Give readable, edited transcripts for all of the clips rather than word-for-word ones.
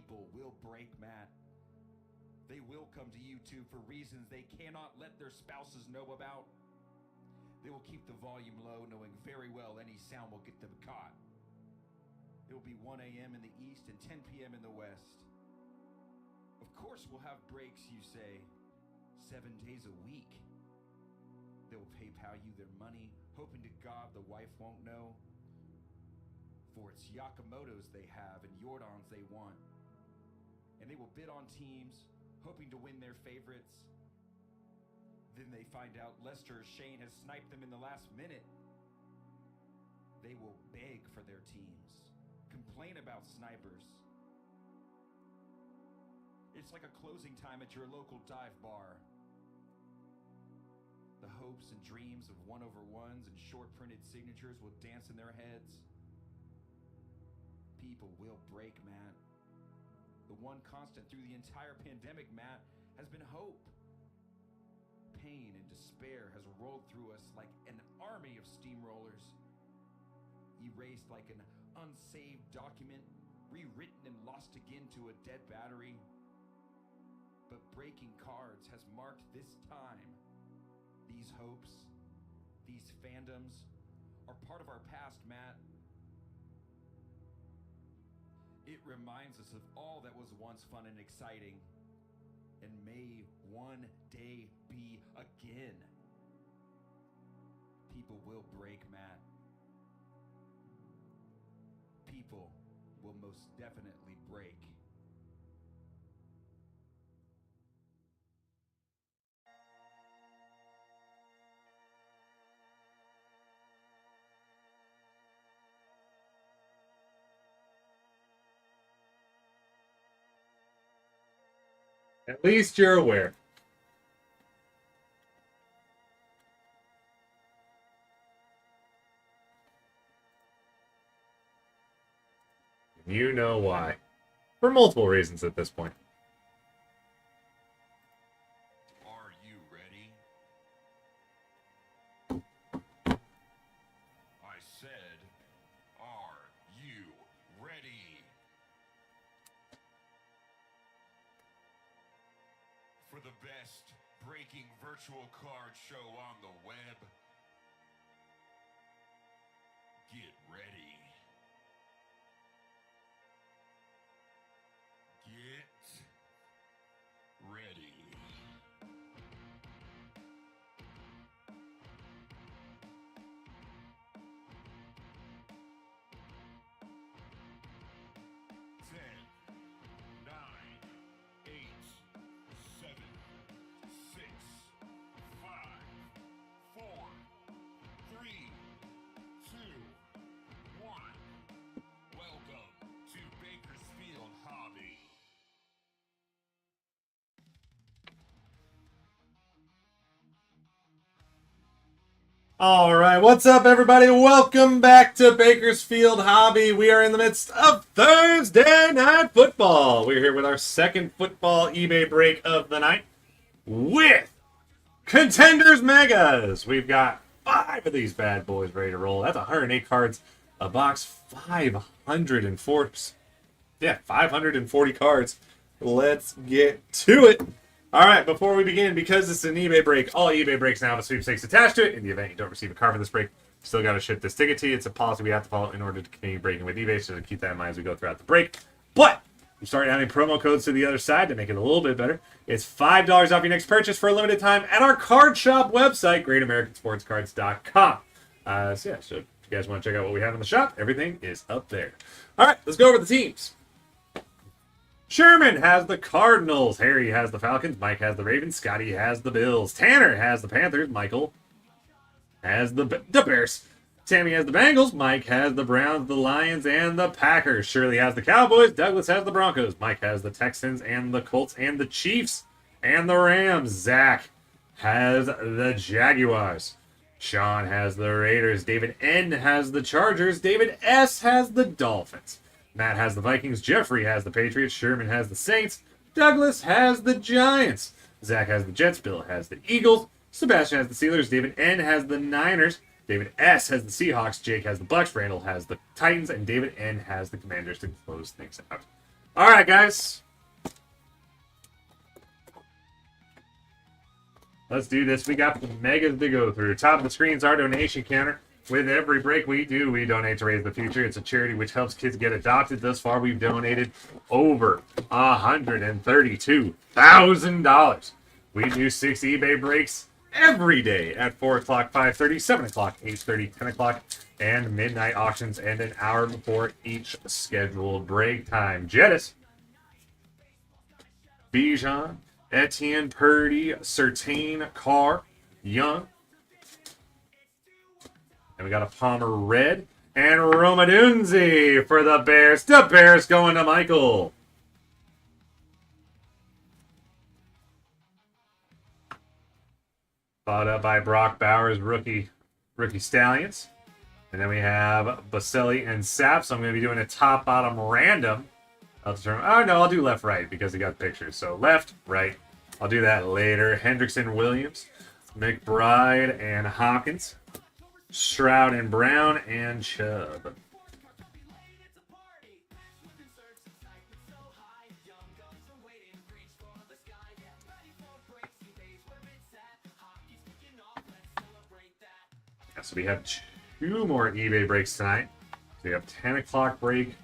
People will break, Matt. They will come to YouTube for reasons they cannot let their spouses know about. They will keep the volume low, knowing very well any sound will get them caught. It will be 1 a.m. in the east and 10 p.m. in the west. Of course we'll have breaks, you say, 7 days a week. They will PayPal you their money, hoping to God the wife won't know. For it's Yakamoto's they have and Jordan's they want. And they will bid on teams, hoping to win their favorites. Then they find out Lester or Shane has sniped them in the last minute. They will beg for their teams, complain about snipers. It's like a closing time at your local dive bar. The hopes and dreams of 1/1s and short printed signatures will dance in their heads. People will break, Matt. The one constant through the entire pandemic, Matt, has been hope. Pain and despair has rolled through us like an army of steamrollers. Erased like an unsaved document, rewritten and lost again to a dead battery. But breaking cards has marked this time. These hopes, these fandoms, are part of our past, Matt. It reminds us of all that was once fun and exciting, and may one day be again. People will break, Matt. People will most definitely break. At least you're aware. You know why. For multiple reasons at this point. Are you ready? I said, are you ready? For the best breaking virtual card show on the web, get ready. Get ready. Ten, 9, 8, 7, 6, 5, 4, 3, 2, 1. Welcome to Bakersfield Hobby. All right, what's up, everybody? Welcome back to Bakersfield Hobby. We are in the midst of Thursday Night Football. We're here with our second football eBay break of the night with Contenders Megas. We've got 5 of these bad boys ready to roll. That's 108 cards a box, 540 cards. Let's get to it. All right, before we begin, because it's an eBay break, all eBay breaks now have a sweepstakes attached to it. In the event you don't receive a card for this break, you still got to ship this ticket to you. It's a policy we have to follow in order to continue breaking with eBay, so keep that in mind as we go throughout the break. But we start adding promo codes to the other side to make it a little bit better. It's $5 off your next purchase for a limited time at our card shop website, GreatAmericanSportsCards.com. So if you guys want to check out what we have in the shop, everything is up there. All right, let's go over the teams. Sherman has the Cardinals. Harry has the Falcons. Mike has the Ravens. Scotty has the Bills. Tanner has the Panthers. Michael has the Bears. Sammy has the Bengals. Mike has the Browns, the Lions, and the Packers. Shirley has the Cowboys. Douglas has the Broncos. Mike has the Texans and the Colts and the Chiefs and the Rams. Zach has the Jaguars. Sean has the Raiders. David N has the Chargers. David S has the Dolphins. Matt has the Vikings. Jeffrey has the Patriots. Sherman has the Saints. Douglas has the Giants. Zach has the Jets. Bill has the Eagles. Sebastian has the Steelers. David N has the Niners. David S has the Seahawks. Jake has the Bucks. Randall has the Titans. And David N has the Commanders to close things out. All right, guys. Let's do this. We got the megas to go through. Top of the screen is our donation counter. With every break we do, we donate to Raise the Future. It's a charity which helps kids get adopted. Thus far, we've donated over $132,000. We do 6 eBay breaks every day at 4 o'clock, 5:30, 7 o'clock, 8:30, 10 o'clock, and midnight auctions, and an hour before each scheduled break time. Jettis, Bijan, Etienne, Purdy, Surtain, Carr, Young. And we got a Palmer red and Romadunzi for the Bears. The Bears going to Michael. Followed up by Brock Bowers, rookie Stallions. And then we have Baselli and Sapp. So I'm going to be doing a top-bottom random. I'll do left-right because he got pictures. So left, right. I'll do that later. Hendrickson, Williams, McBride, and Hopkins. Stroud and Brown, and Chubb. Yeah, so we have 2 more eBay breaks tonight. So we have 10 o'clock break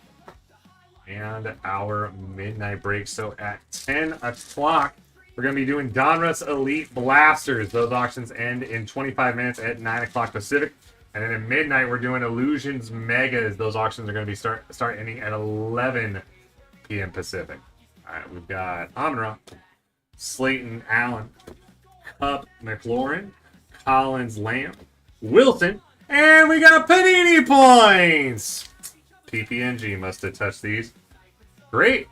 and our midnight break. So at 10 o'clock, we're going to be doing Donruss Elite Blasters. Those auctions end in 25 minutes at 9 o'clock Pacific. And then at midnight, we're doing Illusions Megas. Those auctions are going to be start ending at 11 p.m. Pacific. All right, we've got Amon-Ra, Slayton, Allen, Cup, McLaurin, Collins, Lamb, Wilson, and we got Panini points. PPNG must have touched these. Great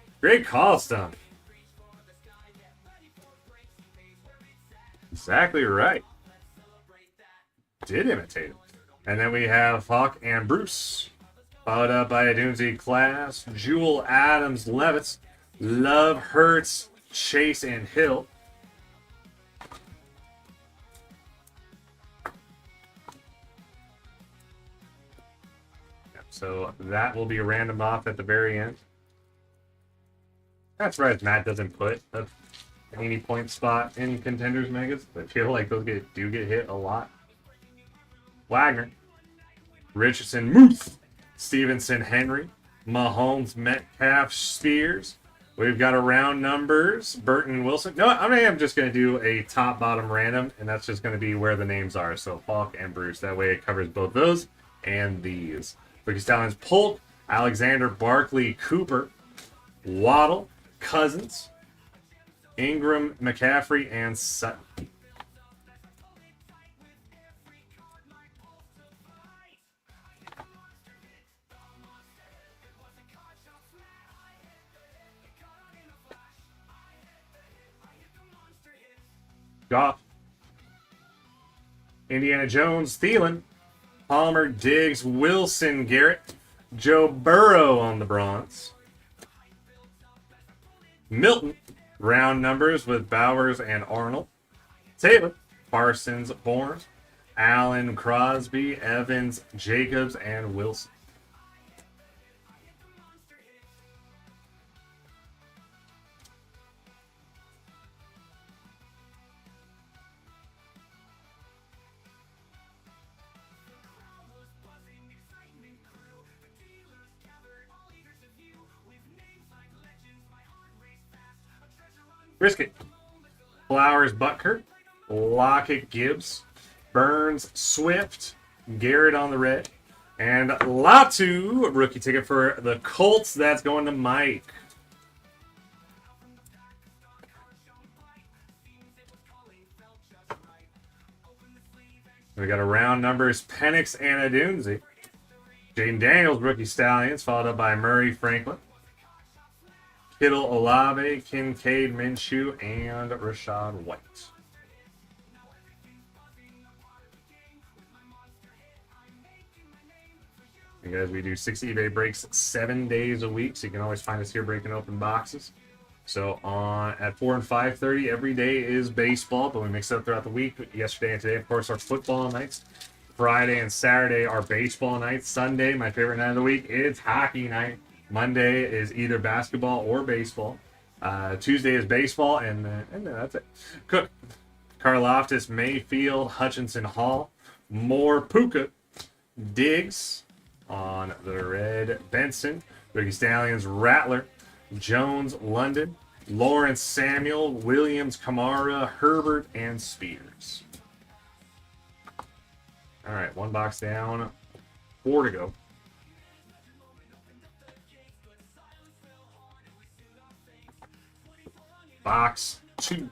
call, Stump. Exactly right. Did imitate him. And then we have Hawk and Bruce. Followed up by a Dunzi Class, Jewel, Adams, Levitz, Love, Hurts, Chase, and Hill. So that will be random off at the very end. That's right, Matt doesn't put a any point spot in Contenders Megas. I feel like those do get hit a lot. Wagner, Richardson, Muth, Stevenson, Henry, Mahomes, Metcalf, Spears. We've got around numbers, Burton, Wilson. No, I'm just going to do a top-bottom random, and that's just going to be where the names are. So Falk and Bruce. That way it covers both those and these. Rookie Stallions, Polk, Alexander, Barkley, Cooper, Waddle, Cousins, Ingram, McCaffrey, and Sutton. Goff, Indiana Jones, Thielen, Palmer, Diggs, Wilson, Garrett, Joe Burrow on the bronze. Milton, round numbers with Bowers and Arnold. Taylor, Parsons, Bourne, Allen, Crosby, Evans, Jacobs, and Wilson. Brisket, Flowers, Butker, Lockett, Gibbs, Burns, Swift, Garrett on the red, and Latu, rookie ticket for the Colts. That's going to Mike. We got a round numbers, Penix and Adunzi. Jaden Daniels, rookie Stallions, followed up by Murray, Franklin, Kittle, Olave, Kincaid, Minshew, and Rashad White. And guys, we do 6 eBay breaks 7 days a week, so you can always find us here breaking open boxes. So at 4 and 5:30 every day is baseball, but we mix it up throughout the week. Yesterday and today, of course, are football nights. Friday and Saturday are baseball nights. Sunday, my favorite night of the week, it's hockey night. Monday is either basketball or baseball. Tuesday is baseball, and then that's it. Cook, Karloftis, Mayfield, Hutchinson, Hall, Moore, Puka, Diggs on the red, Benson, Ricky Stallions, Rattler, Jones, London, Lawrence, Samuel, Williams, Kamara, Herbert, and Spears. All right, one box down, 4 to go. Box 2.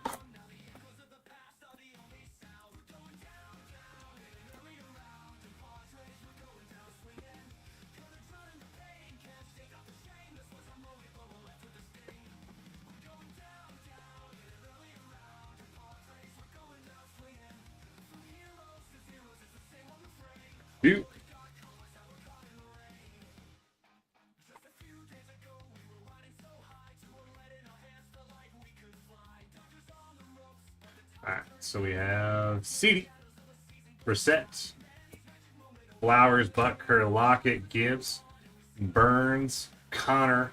Dude. Alright, so we have CeeDee, Brissett, Flowers, Butker, Lockett, Gibbs, Burns, Connor,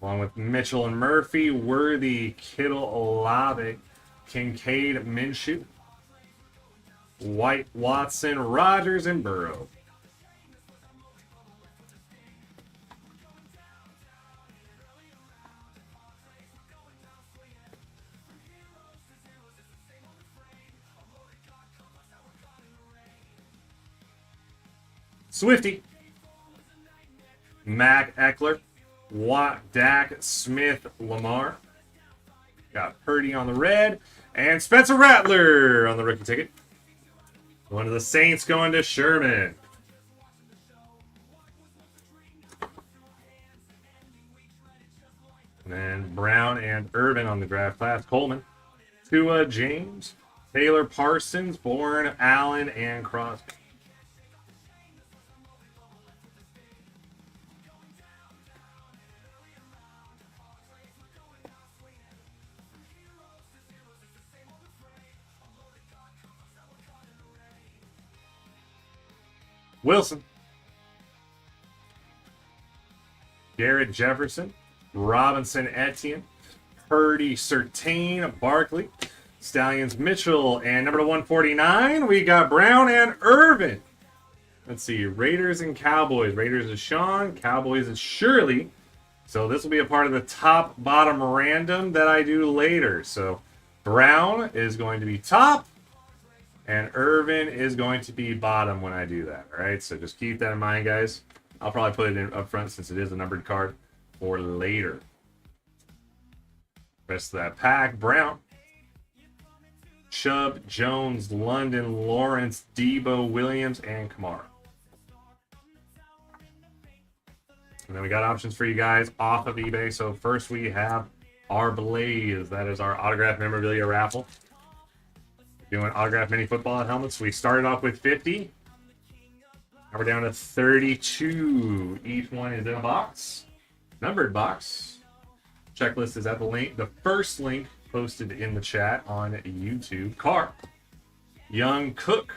along with Mitchell and Murphy, Worthy, Kittle, Olave, Kincaid, Minshew, White, Watson, Rodgers, and Burrow. Swifty, Mac, Eckler, Watt, Dak, Smith, Lamar. Got Purdy on the red, and Spencer Rattler on the rookie ticket. One of the Saints going to Sherman. And then Brown and Irvin on the draft class. Coleman, Tua, James, Taylor, Parsons, Bourne, Allen, and Crosby. Wilson, Garrett Jefferson, Robinson Etienne, Purdy Surtain, Barkley, Stallions Mitchell, and number 149, we got Brown and Irvin. Let's see, Raiders and Cowboys. Raiders is Sean, Cowboys is Shirley. So this will be a part of the top bottom random that I do later. So Brown is going to be top, and Irvin is going to be bottom when I do that. All right, so just keep that in mind, guys. I'll probably put it in up front since it is a numbered card for later. Rest of that pack: Brown, Chubb, Jones, London, Lawrence, Debo, Williams, and Kamara. And then we got options for you guys off of eBay. So first we have our Blaze. That is our autograph memorabilia raffle. Doing autograph mini football helmets. We started off with 50. Now we're down to 32. Each one is in a box. Numbered box. Checklist is at the link. The first link posted in the chat on YouTube. Carr, Young, Cook,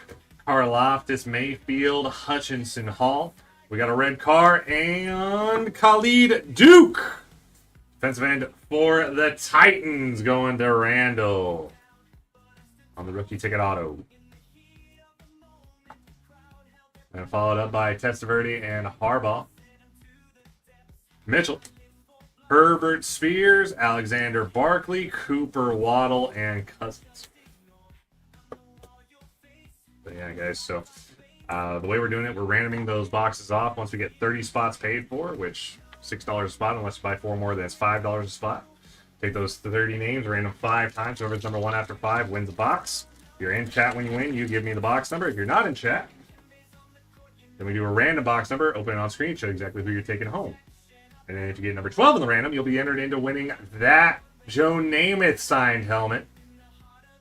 Karloftis, Mayfield, Hutchinson, Hall. We got a red car and Khalid Duke. Defensive end for the Titans going to Randall on the rookie ticket auto. And followed up by Testaverde and Harbaugh. Mitchell, Herbert, Spears, Alexander Barkley, Cooper, Waddle, and Cousins. But yeah, guys, so the way we're doing it, we're randoming those boxes off once we get 30 spots paid for, which $6 a spot, unless you buy 4 more, then it's $5 a spot. Take those 30 names, random 5 times. Whoever's number 1 after 5 wins the box. If you're in chat when you win, you give me the box number. If you're not in chat, then we do a random box number, open it on screen, show exactly who you're taking home. And then if you get number 12 in the random, you'll be entered into winning that Joe Namath signed helmet,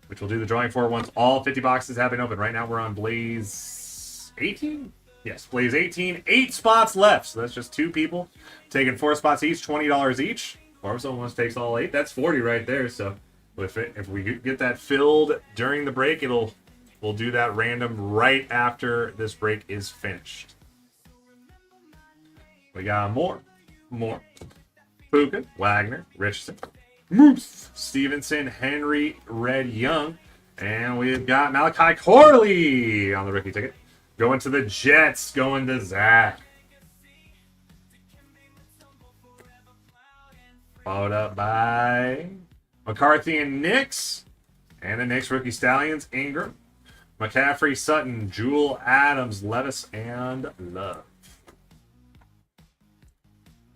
which we'll do the drawing for once all 50 boxes have been opened. Right now we're on Blaze 18? Yes, Blaze 18. 8 spots left. So that's just 2 people taking 4 spots each, $20 each. Or if someone takes all 8, that's 40 right there. So if we get that filled during the break, we'll do that random right after this break is finished. We got more. Moore, Puka, Wagner, Richardson, Moose, Stevenson, Henry, Red, Young. And we've got Malachi Corley on the rookie ticket. Going to the Jets, going to Zach. Followed up by McCarthy and Knicks. And the Knicks rookie Stallions, Ingram, McCaffrey, Sutton, Jewel, Adams, Levis, and Love.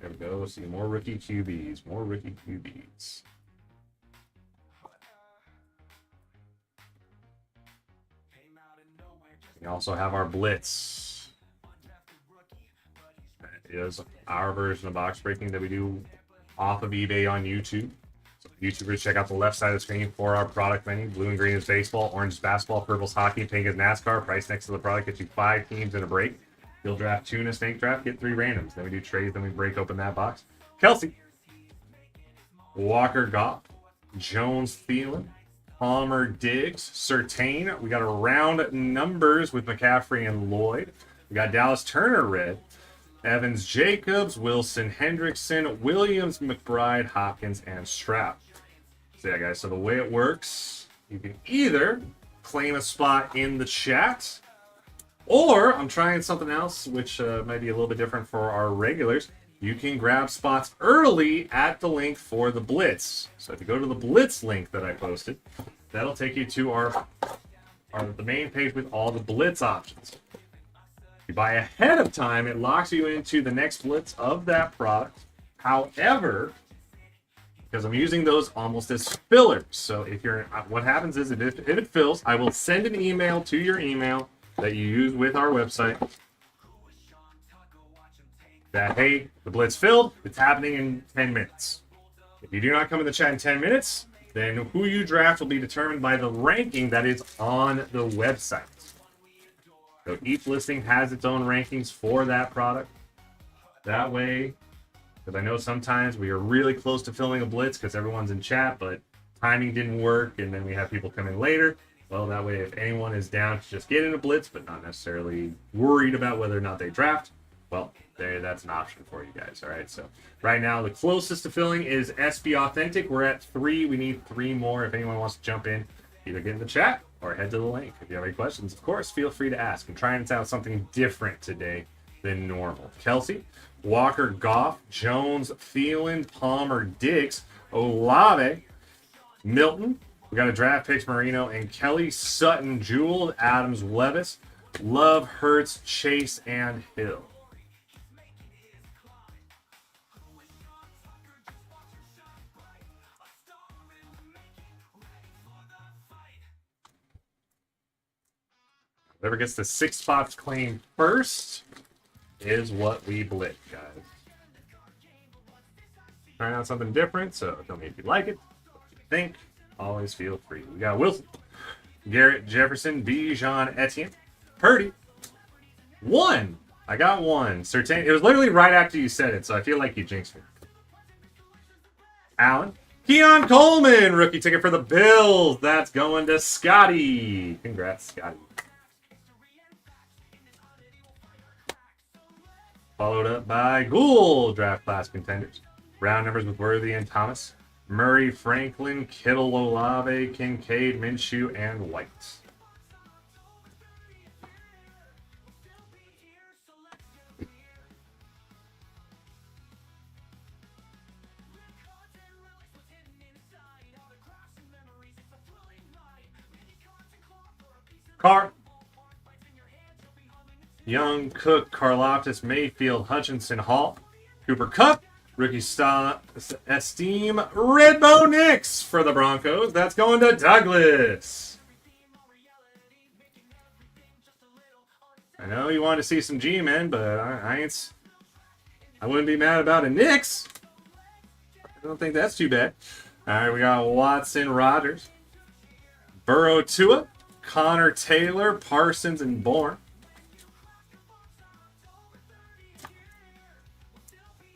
There we go. See more rookie QBs. More rookie QBs. We also have our Blitz. That is our version of box breaking that we do off of eBay on YouTube. So YouTubers, check out the left side of the screen for our product menu. Blue and green is baseball, orange is basketball, purple is hockey, pink is NASCAR. Price next to the product gets you 5 teams in a break. You'll draft 2 in a snake draft, get 3 randoms. Then we do trades, then we break open that box. Kelsey, Walker Goff, Jones Thielen, Palmer Diggs, Surtain. We got a round numbers with McCaffrey and Lloyd. We got Dallas Turner red, Evans Jacobs, Wilson Hendrickson, Williams, McBride, Hopkins, and Stroud. So yeah, guys, so the way it works, you can either claim a spot in the chat, or I'm trying something else, which might be a little bit different for our regulars. You can grab spots early at the link for the Blitz. So if you go to the Blitz link that I posted, that'll take you to the main page with all the Blitz options. If you buy ahead of time, it locks you into the next Blitz of that product. However, because I'm using those almost as fillers. So if you're, what happens is if it fills, I will send an email to your email that you use with our website that, hey, the Blitz filled, it's happening in 10 minutes. If you do not come in the chat in 10 minutes, then who you draft will be determined by the ranking that is on the website. So each listing has its own rankings for that product. That way, because I know sometimes we are really close to filling a Blitz because everyone's in chat, but timing didn't work, and then we have people come in later. Well, that way, if anyone is down to just get in a Blitz, but not necessarily worried about whether or not they draft, well, that's an option for you guys, all right? So right now, the closest to filling is SB Authentic. We're at 3. We need 3 more. If anyone wants to jump in, either get in the chat or head to the link. If you have any questions, of course, feel free to ask. I'm trying to out something different today than normal. Kelsey, Walker, Goff, Jones, Thielen, Palmer, Diggs, Olave, Milton. We got a draft picks, Marino and Kelly, Sutton, Jewel, Adams, Levis, Love, Hurts, Chase, and Hill. Whoever gets the 6 spots claimed first is what we Blitz, guys. Trying out something different, so tell me if you like it, what you think. Always feel free. We got Wilson, Garrett, Jefferson, Bijan, Etienne, Purdy. 1. I got 1. Certain. It was literally right after you said it, so I feel like you jinxed me. Allen, Keon Coleman, rookie ticket for the Bills. That's going to Scotty. Congrats, Scotty. Followed up by Ghoul, draft class contenders. Round numbers with Worthy and Thomas. Murray, Franklin, Kittle, Olave, Kincaid, Minshew, and White. Carr, Young, Cook, Karlaftis, Mayfield, Hutchinson, Hall, Cooper Kupp, rookie star Esteem, Redbow Nix for the Broncos. That's going to Douglas. I know you want to see some G-men, but I wouldn't be mad about a Nix. I don't think that's too bad. All right, we got Watson, Rodgers, Burrow, Tua, Connor Taylor, Parsons, and Bourne.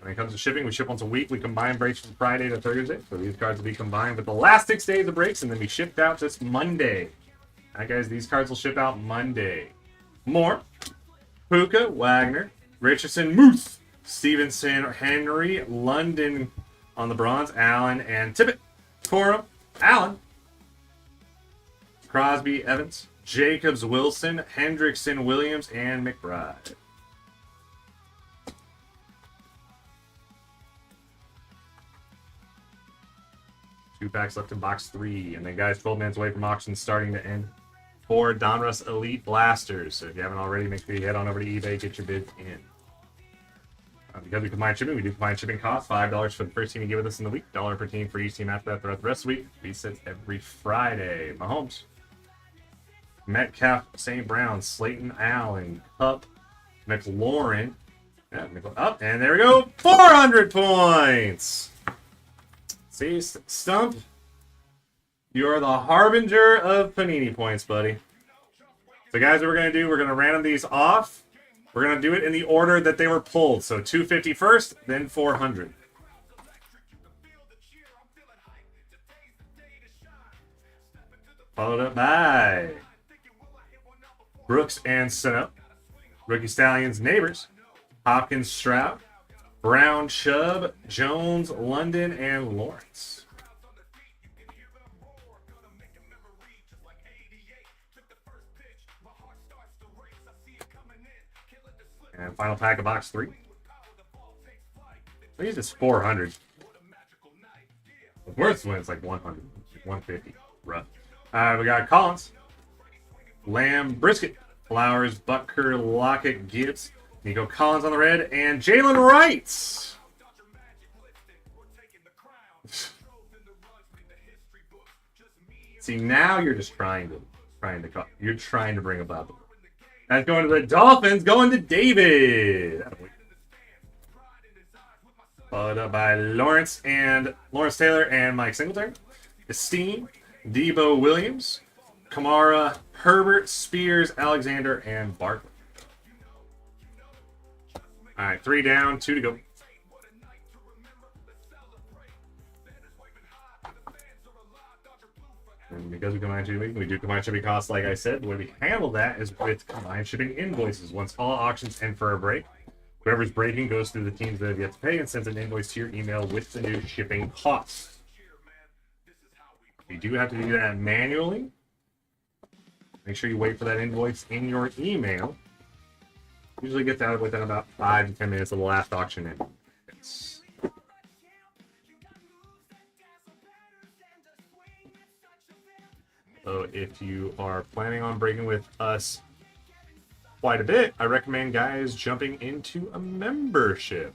When it comes to shipping, we ship once a week. We combine breaks from Friday to Thursday. So these cards will be combined with the last 6 days of breaks, and then we shipped out just Monday. All right, guys, these cards will ship out Monday. Moore, Puka, Wagner, Richardson, Moose, Stevenson, Henry, London on the bronze, Allen and Tippett, Corum, Allen, Crosby, Evans, Jacobs, Wilson, Hendrickson, Williams, and McBride. Two packs left in box 3. And then, guys, 12 minutes away from auction starting to end for Donruss Elite Blasters. So if you haven't already, make sure you head on over to eBay, get your bids in. Because we combine shipping, we do combine shipping costs. $5 for the first team you get with us in the week. $1 per team for each team after that throughout the rest of the week. Resets every Friday. Mahomes, Metcalf, St. Brown, Slayton, Allen, Cup, McLaurin. Yeah, up, and there we go. 400 points! See, Stump, you are the harbinger of Panini points, buddy. So, guys, what we're going to do, we're going to random these off. We're going to do it in the order that they were pulled. So 250 first, then 400. Followed up by Brooks and Sano. Rookie Stallions, Neighbors. Hopkins, Stroud. Brown, Chubb. Jones, London, and Lawrence. And final pack of box 3. I think it's 400. The worst one is like 100, 150. Rough. We got Collins, Lamb, Brisket, Flowers, Butker, Lockett, Gibbs, Nico Collins on the red, and Jalen Wright. See, now you're just trying to bring about the. That's going to the Dolphins, going to David. Followed up by Lawrence Taylor and Mike Singletary. Esteem, Debo Williams, Kamara, Herbert, Spears, Alexander, and Barkley. All right, 3 down, 2 to go. And because we combine shipping, we do combine shipping costs, like I said. The way we handle that is with combined shipping invoices. Once all auctions end for a break, whoever's breaking goes through the teams that have yet to pay and sends an invoice to your email with the new shipping costs. You do have to do that manually. Make sure you wait for that invoice in your email. Usually gets out within about 5 to 10 minutes of the last auction end. So if you are planning on breaking with us quite a bit, I recommend guys jumping into a membership.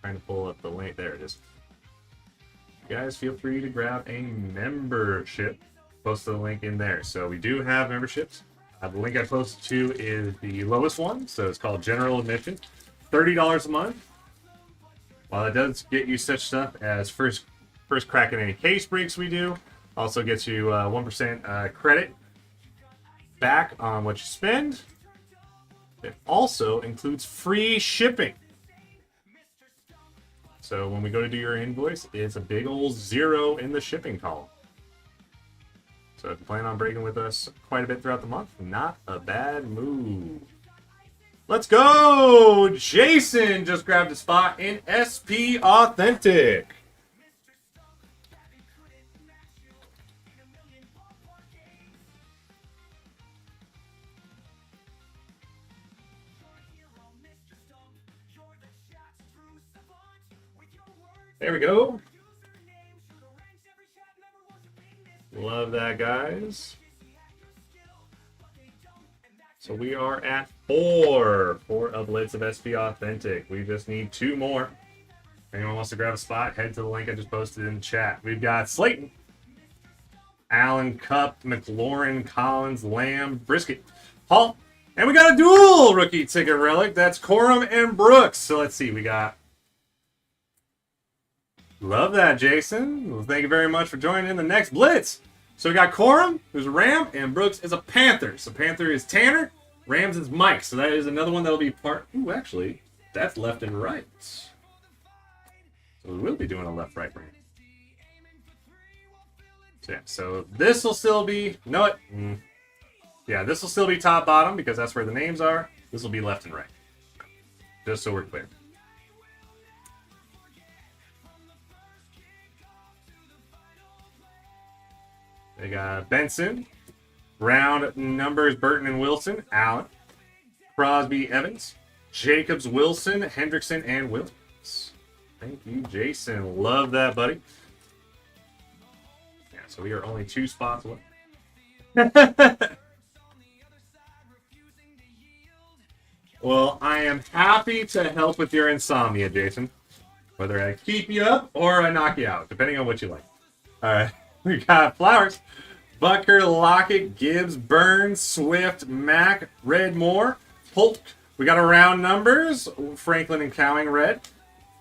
Trying to pull up the link. There it is. Guys, feel free to grab a membership. Post the link in there. So we do have memberships. The link I posted to is the lowest one. So it's called General Admission. $30 a month. While it does get you such stuff as first crack at any case breaks we do. Also gets you 1% credit back on what you spend. It also includes free shipping. So when we go to do your invoice, it's a big old 0 in the shipping column. So if you plan on breaking with us quite a bit throughout the month, not a bad move. Let's go! Jason just grabbed a spot in SP Authentic. There we go. Love that, guys. So we are at 4 of Blitz of SP Authentic. We just need 2 more. If anyone wants to grab a spot, head to the link I just posted in the chat. We've got Slayton, Allen, Cup, McLaurin, Collins, Lamb, Brisket, Hall, and we got a dual rookie ticket relic. That's Corum and Brooks. So let's see, we got. Love that, Jason. Well, thank you very much for joining in the next Blitz. So we got Corum, who's a Ram, and Brooks is a Panther. So Panther is Tanner, Rams is Mike. So that is another one that'll be part. Ooh, actually, that's left and right. So we will be doing a left-right Ram. So yeah, so this will still be. No, it. Yeah, this will still be top-bottom because that's where the names are. This will be left and right. Just so we're clear. They got Benson. Round numbers, Burton and Wilson. Allen. Crosby, Evans. Jacobs, Wilson, Hendrickson, and Williams. Thank you, Jason. Love that, buddy. Yeah, so we are only 2 spots away. Well, I am happy to help with your insomnia, Jason. Whether I keep you up or I knock you out, depending on what you like. All right, we got Flowers, Bucker, Lockett, Gibbs, Burns, Swift, Mack, Redmore, Polk. We got around numbers, Franklin and Cowing, red.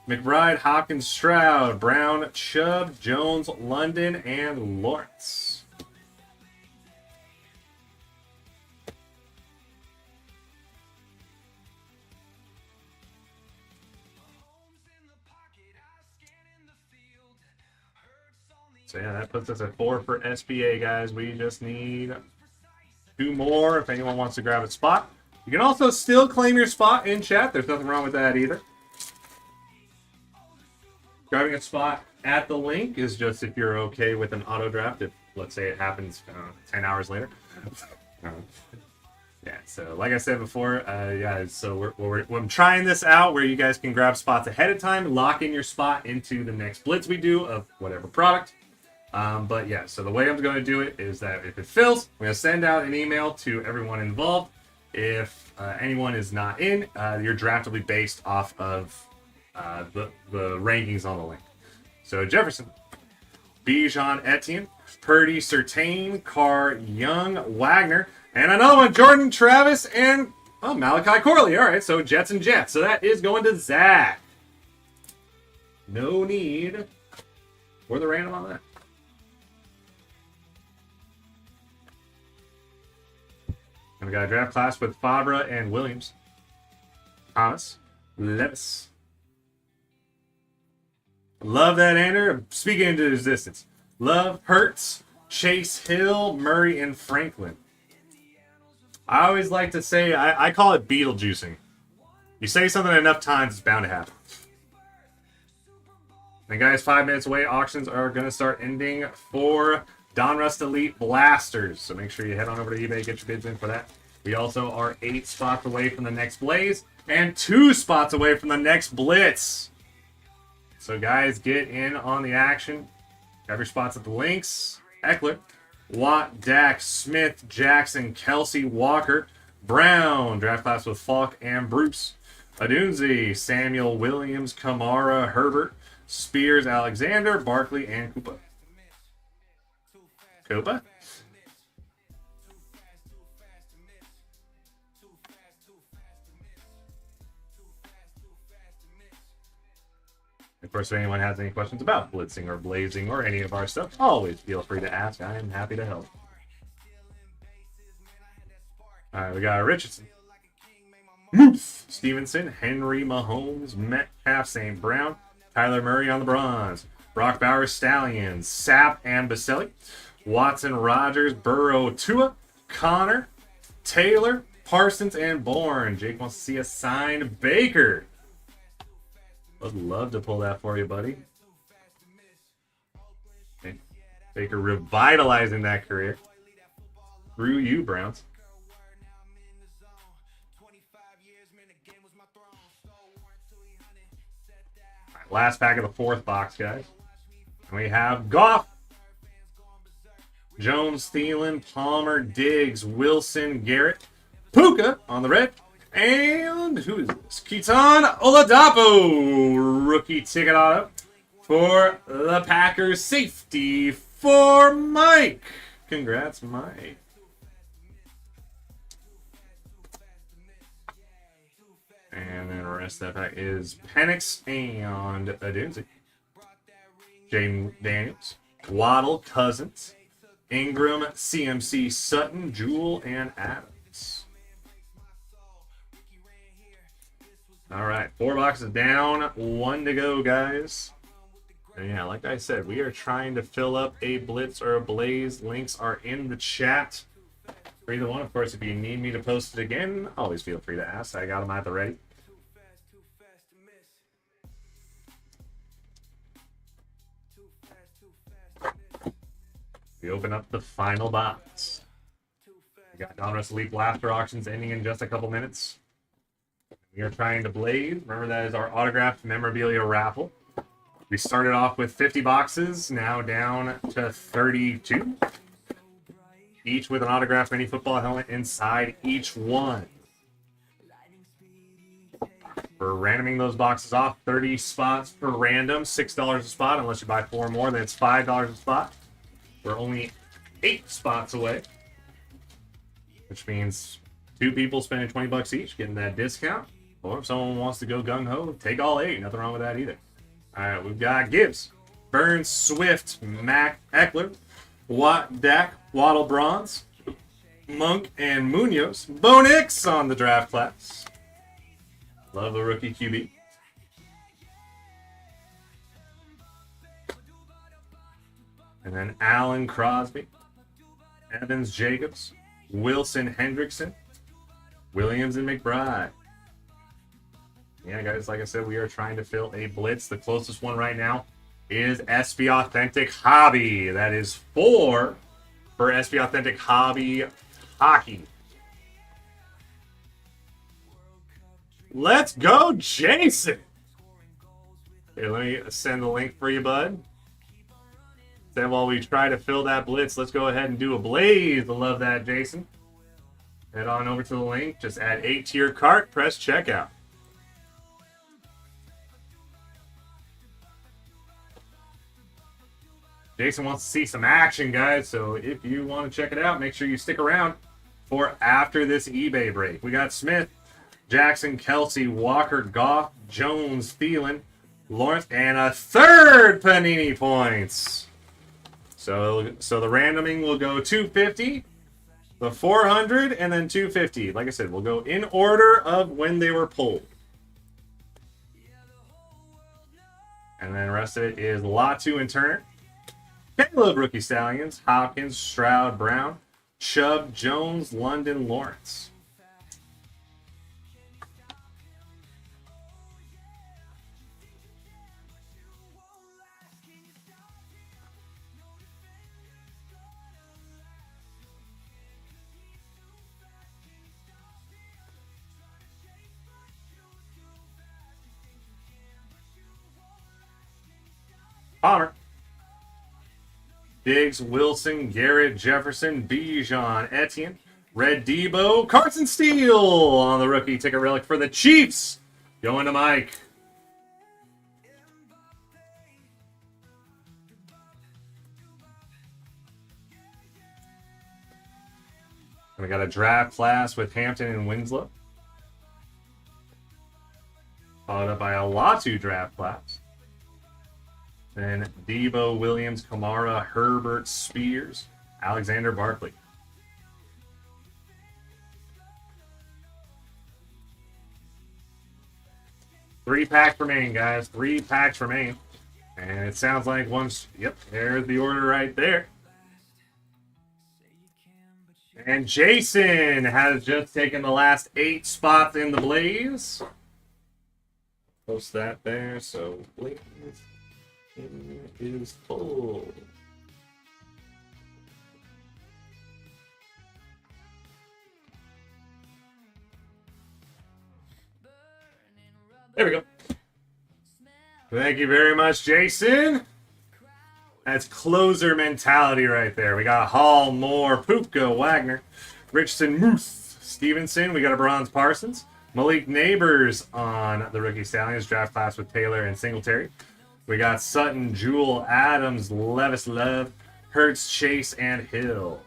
McBride, Hopkins, Stroud, Brown, Chubb, Jones, London, and Lawrence. So yeah, that puts us at 4 for SBA, guys. We just need 2 more if anyone wants to grab a spot. You can also still claim your spot in chat. There's nothing wrong with that either. Grabbing a spot at the link is just if you're okay with an auto draft. If, let's say, it happens 10 hours later. Yeah, so like I said before, guys, so we're trying this out where you guys can grab spots ahead of time, lock in your spot into the next Blitz we do of whatever product. But yeah, so the way I'm going to do it is that if it fills, I'm going to send out an email to everyone involved. If anyone is not in, your draft will be based off of the rankings on the link. So Jefferson, Bijan, Etienne, Purdy, Surtain, Carr, Young, Wagner, and another one, Jordan, Travis, and Malachi Corley. All right, so Jets and Jets. So that is going to Zach. No need for the random on that. And we got a draft class with Fabra and Williams. Thomas, Levis. Love that ender. Speaking into existence. Love, Hurts, Chase Hill, Murray, and Franklin. I always like to say, I call it Beetlejuicing. You say something enough times, it's bound to happen. And guys, 5 minutes away, auctions are going to start ending for Donruss Elite Blasters. So make sure you head on over to eBay, get your bids in for that. We also are 8 spots away from the next Blaze and 2 spots away from the next Blitz. So guys, get in on the action. Grab your spots at the links. Eckler, Watt, Dax, Smith, Jackson, Kelsey, Walker, Brown, draft class with Falk and Bruce, Adunzi, Samuel, Williams, Kamara, Herbert, Spears, Alexander, Barkley, and Koopa. Koopa? Of course, if anyone has any questions about blitzing or blazing or any of our stuff, always feel free to ask. I am happy to help. All right, we got Richardson, Moose, Stevenson, Henry, Mahomes, Metcalf, St. Brown, Tyler Murray on the bronze, Brock Bowers, Stallions, Sapp, and Baselli, Watson, Rogers, Burrow, Tua, Connor, Taylor, Parsons, and Bourne. Jake wants to see a signed Baker. I'd love to pull that for you, buddy. Okay. Baker revitalizing that career. Screw you, Browns. All right, last pack of the 4th box, guys. And we have Goff, Jones, Thielen, Palmer, Diggs, Wilson, Garrett, Puka on the red. And who is this? Keaton Oladapo, rookie ticket auto for the Packers. Safety for Mike. Congrats, Mike. And then the rest of that pack is Penix and Adunzi. Jaden Daniels, Waddle, Cousins, Ingram, CMC, Sutton, Jewell, and Adams. All right, 4 boxes down, 1 to go, guys. And yeah, like I said, we are trying to fill up a Blitz or a Blaze. Links are in the chat for either one. Of course, if you need me to post it again, always feel free to ask. I got them at the ready. We open up the final box. We got Donruss Elite Blaster auctions ending in just a couple minutes. We are trying to blaze. Remember, that is our autographed memorabilia raffle. We started off with 50 boxes, now down to 32. Each with an autographed mini football helmet inside each one. For randoming those boxes off, 30 spots per random, $6 a spot. Unless you buy 4 more, then it's $5 a spot. We're only 8 spots away, which means 2 people spending 20 bucks each, getting that discount. Or if someone wants to go gung-ho, take all 8. Nothing wrong with that either. All right, we've got Gibbs, Burns, Swift, Mac, Eckler, Watt, Dak, Waddle, Bronze, Monk, and Munoz. Bo Nix on the draft class. Love the rookie QB. And then Allen Crosby, Evans Jacobs, Wilson Hendrickson, Williams and McBride. Yeah, guys, like I said, we are trying to fill a blitz. The closest one right now is SB Authentic Hobby. That is 4 for SB Authentic Hobby Hockey. Let's go, Jason! Here, let me send the link for you, bud. Then while we try to fill that blitz, let's go ahead and do a blaze. I love that, Jason. Head on over to the link. Just add 8 to your cart. Press checkout. Jason wants to see some action, guys. So if you want to check it out, make sure you stick around for after this eBay break. We got Smith, Jackson, Kelsey, Walker, Goff, Jones, Thielen, Lawrence, and a 3rd Panini points. So the randoming will go 250, the 400, and then 250. Like I said, we'll go in order of when they were pulled. And then the rest of it is Latu and Turner. Caleb, Rookie Stallions, Hopkins, Stroud, Brown, Chubb, Jones, London, Lawrence. Palmer, Diggs, Wilson, Garrett, Jefferson, Bijan, Etienne, Red Debo, Carson Steele on the rookie ticket relic for the Chiefs. Going to Mike. We got a draft class with Hampton and Winslow. Followed up by a Latu draft class. Then Debo, Williams, Kamara, Herbert, Spears, Alexander Barkley. Three packs remain, guys. 3 packs remain. And it sounds like once, yep, there's the order right there. And Jason has just taken the last 8 spots in the blaze. Post that there, so blaze is full. There we go. Thank you very much, Jason. That's closer mentality right there. We got Hall, Moore, Pupka, Wagner, Richardson, Moose, Stevenson. We got a Bronze Parsons. Malik Neighbors on the Rookie Stallions draft class with Taylor and Singletary. We got Sutton, Jewell, Adams, Levis Love, Hurts, Chase, and Hill.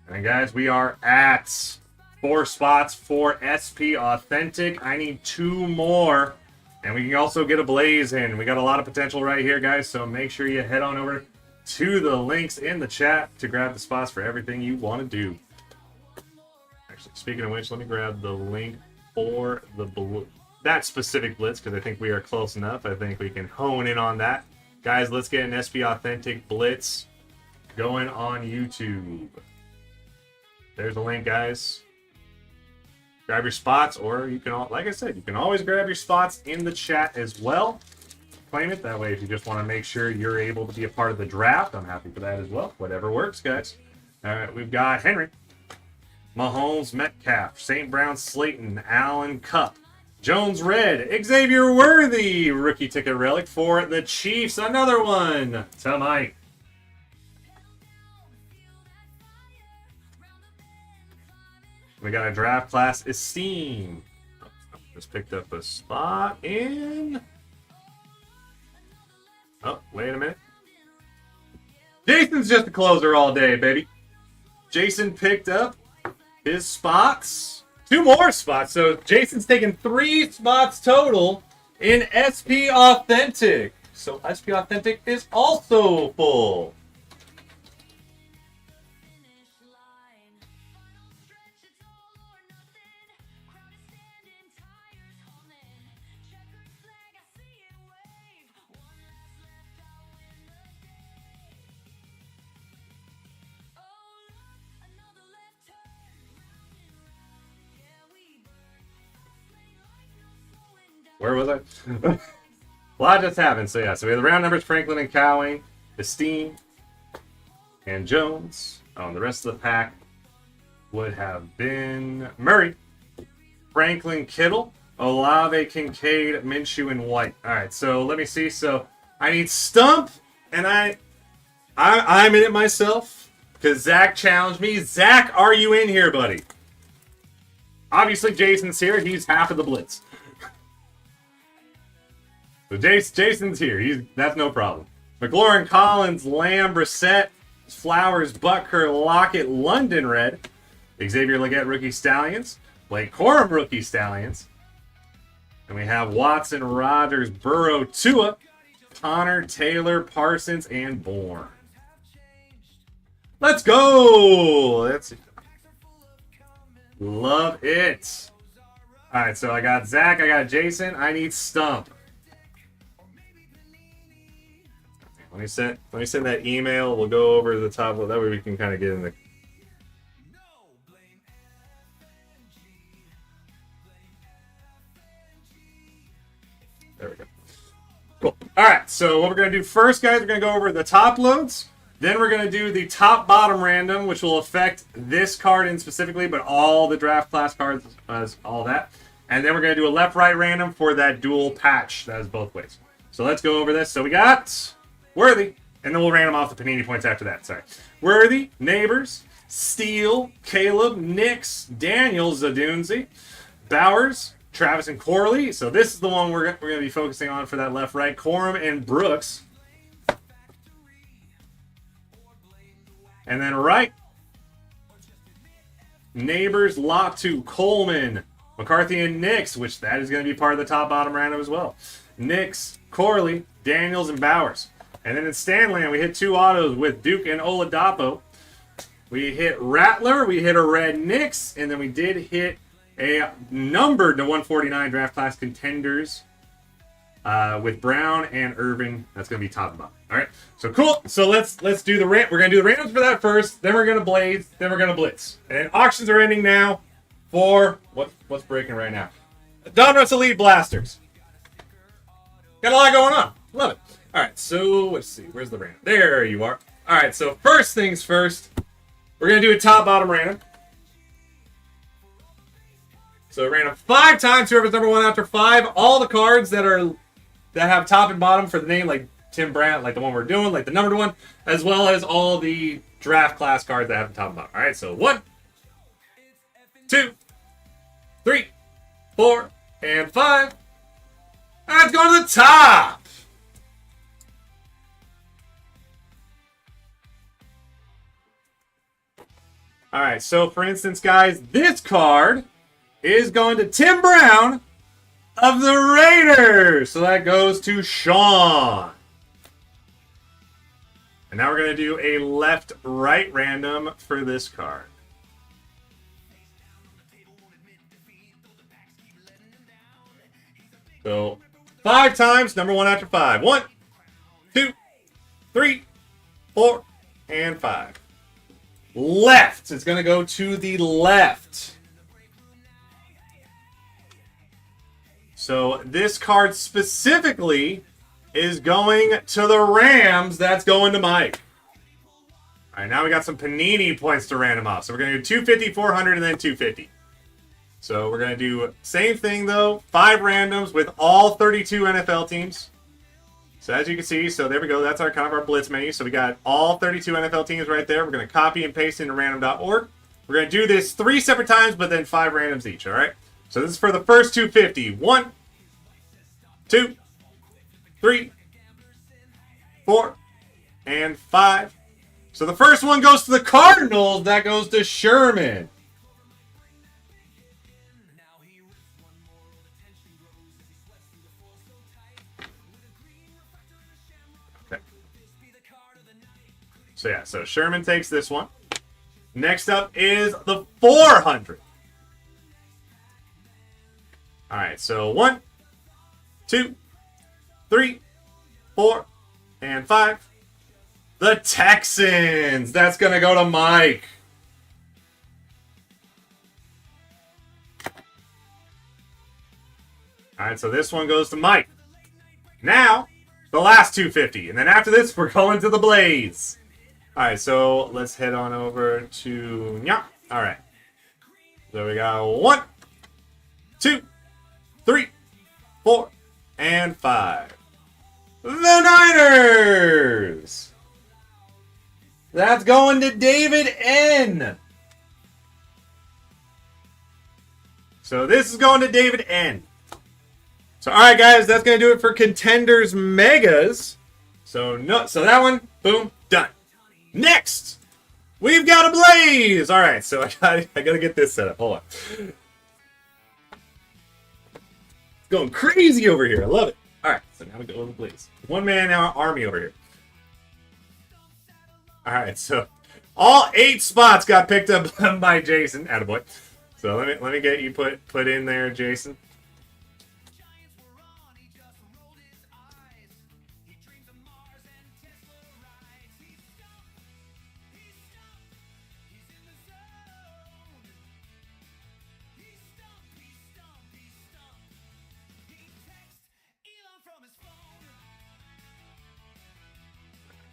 And guys, we are at 4 spots for SP Authentic. I need 2 more. And we can also get a blaze in. We got a lot of potential right here, guys. So make sure you head on over to the links in the chat to grab the spots for everything you want to do. Actually, speaking of which, let me grab the link for that specific blitz because I think we are close enough. I think we can hone in on that. Guys, let's get an SP Authentic blitz going on YouTube. There's the link, guys. Grab your spots, or you can, like I said, you can always grab your spots in the chat as well. claim it. That way, if you just want to make sure you're able to be a part of the draft, I'm happy for that as well. Whatever works, guys. All right, we've got Henry, Mahomes, Metcalf, St. Brown, Slayton, Allen, Cup, Jones, Red, Xavier Worthy, rookie ticket relic for the Chiefs. Another one to Mike. We got a draft class esteem. Just picked up a spot in. Oh, wait a minute. Jason's just a closer all day, baby. Jason picked up his spots. 2 more spots. So Jason's taking 3 spots total in SP Authentic. So SP Authentic is also full. Where was I? A lot just happened. So yeah, so we have the round numbers: Franklin and Cowing, Esteem, and Jones. Oh, and the rest of the pack would have been Murray, Franklin, Kittle, Olave, Kincaid, Minshew, and White. All right, so let me see. So I need Stump, and I'm in it myself because Zach challenged me. Zach, are you in here, buddy? Obviously, Jason's here. He's half of the Blitz. So Jason's here. That's no problem. McLaurin, Collins, Lamb, Brissett, Flowers, Butker, Lockett, London Red, Xavier Legette, rookie Stallions, Blake Corum, rookie Stallions, and we have Watson, Rodgers, Burrow, Tua, Connor, Taylor, Parsons, and Bourne. Let's go! Love it. All right, so I got Zach, I got Jason. I need Stump. Let me send that email. We'll go over the top. That way we can kind of get in the. There we go. Cool. All right. So what we're gonna do first, guys, we're gonna go over the top loads. Then we're gonna do the top bottom random, which will affect this card in specifically, but all the draft class cards, all that. And then we're gonna do a left right random for that dual patch. That is both ways. So let's go over this. So we got Worthy, and then we'll random off the Panini points after that. Sorry. Worthy, Neighbors, Steele, Caleb, Nix, Daniel, Zadunzi, Bowers, Travis, and Corley. So this is the one we're going to be focusing on for that left-right. Corum and Brooks. And then right, Neighbors, Latu, Coleman, McCarthy, and Nix, which that is going to be part of the top-bottom random as well. Nix, Corley, Daniels, and Bowers. And then in Stanland, we hit 2 autos with Duke and Oladapo. We hit Rattler, we hit a red Nix, and then we did hit a numbered to 149 draft class Contenders with Brown and Irvin. That's going to be top and bottom. All right, so cool. So let's do the we're going to do the randoms for that first. Then we're going to blaze. Then we're going to blitz. And auctions are ending now for what's breaking right now. Donruss Elite Blasters. Got a lot going on. Love it. All right, so let's see. Where's the random? There you are. All right, so first things first, we're going to do a top-bottom random. So random 5 times, whoever's number 1 after 5. All the cards that have top and bottom for the name, like Tim Brandt, like the one we're doing, like the numbered one, as well as all the draft class cards that have the top and bottom. All right, so 1, 2, 3, 4, and 5. And let's go to the top. All right, so for instance, guys, this card is going to Tim Brown of the Raiders. So that goes to Sean. And now we're going to do a left-right random for this card. So 5 times, number 1 after 5. 1, 2, 3, 4, and 5. Left. It's going to go to the left. So this card specifically is going to the Rams. That's going to Mike. All right, now we got some Panini points to random off. So we're going to do 250, 400, and then 250. So we're going to do same thing, though. 5 randoms with all 32 NFL teams. So as you can see, so there we go. That's our kind of our Blitz menu. So we got all 32 NFL teams right there. We're going to copy and paste into random.org. We're going to do this 3 separate times, but then 5 randoms each, all right? So this is for the first 250. 1, 2, 3, 4, and 5. So the first one goes to the Cardinals. That goes to Sherman. Okay. So yeah, so Sherman takes this one. Next up is the 400. All right, so 1, 2, 3, 4, and 5. The Texans. That's going to go to Mike. All right, so this one goes to Mike. Now, the last 250. And then after this, we're going to the Blaze. All right, so let's head on over to... Yeah. All right. So we got 1, 2, 3, 4, and 5. The Niners! That's going to David N. So this is going to David N. So all right, guys, that's going to do it for Contenders Megas. So that one, boom, done. Next, we've got a Blaze. All right, so I got to get this set up. Hold on. It's going crazy over here. I love it. All right, so now we go to the Blaze. One-man army over here. All right, so all 8 spots got picked up by Jason. Attaboy. So let me get you put in there, Jason.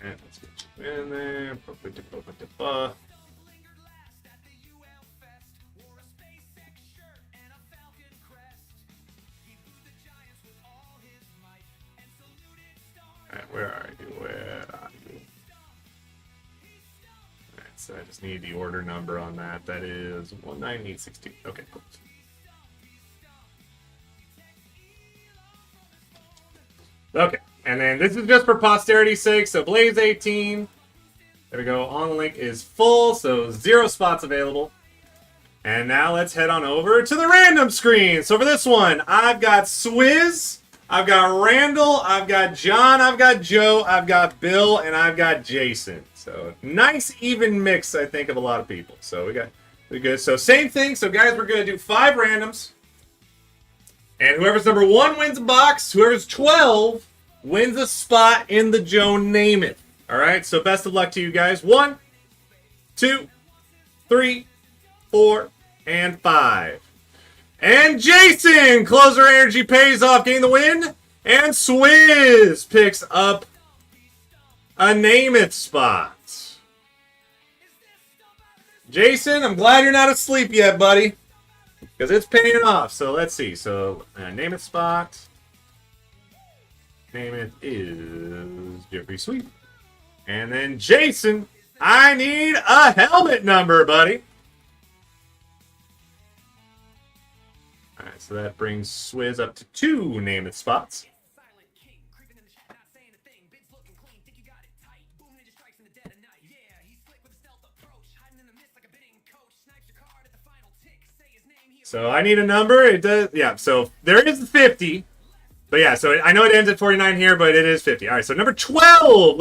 And let's get you in there. Alright, where are you? Where are you? Alright, so I just need the order number on that. That is 19862. Okay, cool. Okay. And then this is just for posterity's sake, so Blaze 18. There we go. On the link is full, so 0 spots available. And now let's head on over to the random screen. So for this one, I've got Swizz, I've got Randall, I've got John, I've got Joe, I've got Bill, and I've got Jason. So nice even mix, I think, of a lot of people. So we're good. So same thing. So guys, we're going to do 5 randoms. And whoever's number 1 wins a box. Whoever's 12 wins a spot in the Joe Namath. All right, so best of luck to you guys. 1, 2, 3, 4, and 5. And Jason, closer energy pays off, getting the win. And Swizz picks up a Namath spot. Jason, I'm glad you're not asleep yet, buddy, because it's paying off. So let's see. So Namath spot. Namath is Jeffrey Sweet. And then Jason, I need a helmet number, buddy. All right, so that brings Swizz up to 2 Namath spots. So I need a number. It does, yeah. So there is 50. But yeah, so I know it ends at 49 here, but it is 50. All right, so number 12,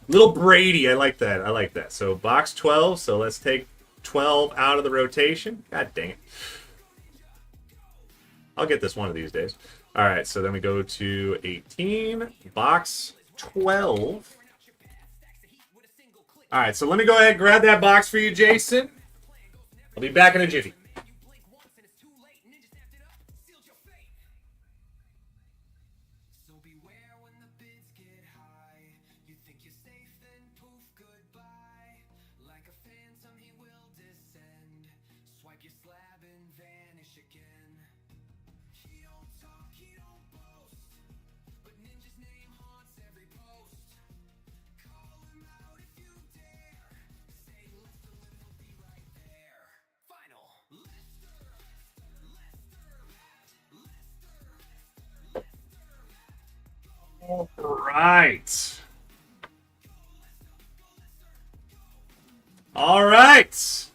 little Brady. I like that. I like that. So box 12. So let's take 12 out of the rotation. God dang it. I'll get this one of these days. All right, so then we go to 18, box 12. All right, so let me go ahead and grab that box for you, Jason. I'll be back in a jiffy. All right. All right.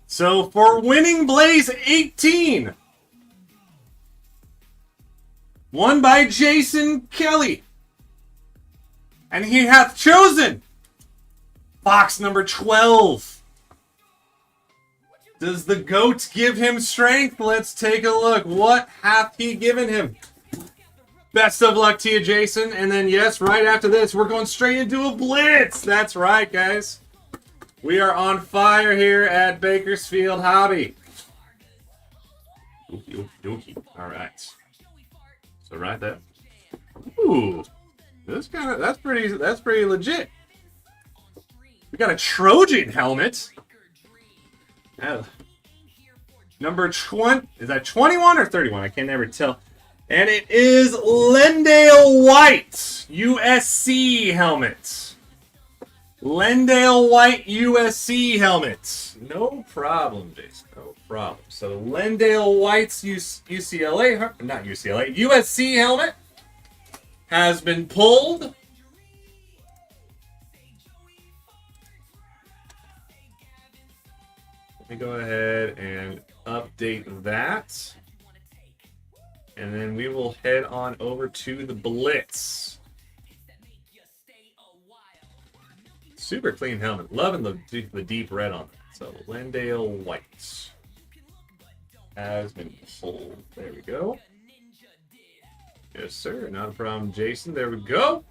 So for winning Blaze 18, won by Jason Kelly. And he hath chosen box number 12. Does the GOAT give him strength? Let's take a look. What hath he given him? Best of luck to you, Jason. And then, yes, right after this, we're going straight into a Blitz. That's right, guys. We are on fire here at Bakersfield Hobby. Okie dokie. All right. So right there. Ooh, that's pretty legit. We got a Trojan helmet. Number 20. Is that 21 or 31? I can never tell. And it is Lendale White USC helmet. Lendale White USC helmet. No problem, Jason. No problem. So Lendale White's UCLA, not UCLA, USC helmet has been pulled. Let me go ahead and update that. And then we will head on over to the Blitz. Super clean helmet. Loving the deep red on it. So Lendale White has been pulled. There we go. Yes, sir. Not a problem, Jason. There we go.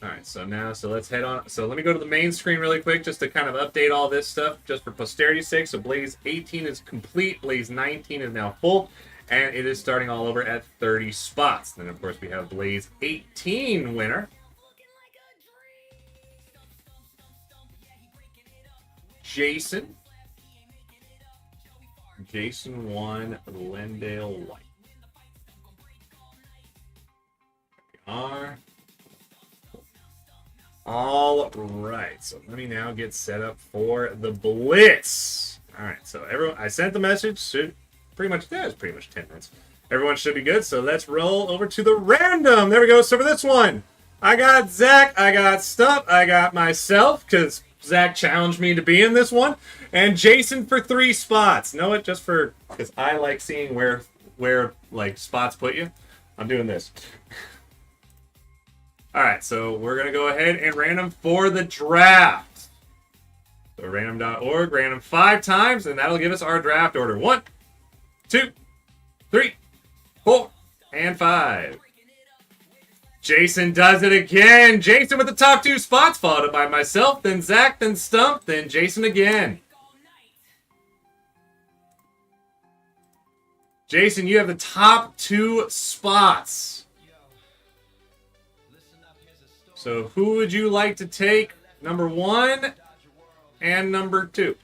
All right, so let's head on. So let me go to the main screen really quick just to kind of update all this stuff just for posterity's sake. So Blaze 18 is complete. Blaze 19 is now full. And it is starting all over at 30 spots. Then, of course, we have Blaze 18 winner. Jason. Jason won Lendale White. There we are. All right. So let me now get set up for the Blitz. All right. So everyone, I sent the message. Pretty much 10 minutes. Everyone should be good, so let's roll over to the random. There we go. So for this one, I got Zach, I got Stump, I got myself, because Zach challenged me to be in this one, and Jason for 3 spots. Know it, just for, because I like seeing where like spots put you. I'm doing this. All right, so we're going to go ahead and random for the draft. So random.org, random 5 times, and that'll give us our draft order. 1, 2, 3, 4, and 5. Jason does it again. Jason with the top 2 spots, followed by myself, then Zach, then Stump, then Jason again. Jason, you have the top 2 spots. So who would you like to take? Number 1 and number 2.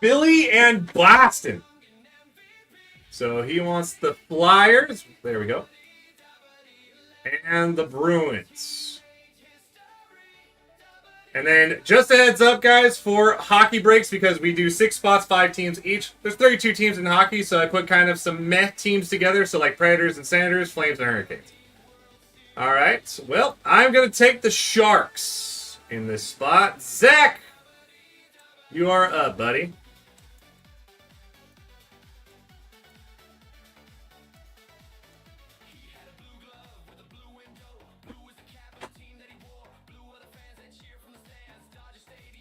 Billy and Boston. So he wants the Flyers. There we go. And the Bruins. And then just a heads up, guys, for hockey breaks, because we do 6 spots, 5 teams each. There's 32 teams in hockey, so I put kind of some meh teams together. So like Predators and Senators, Flames and Hurricanes. All right. Well, I'm going to take the Sharks in this spot. Zach, you are up, buddy.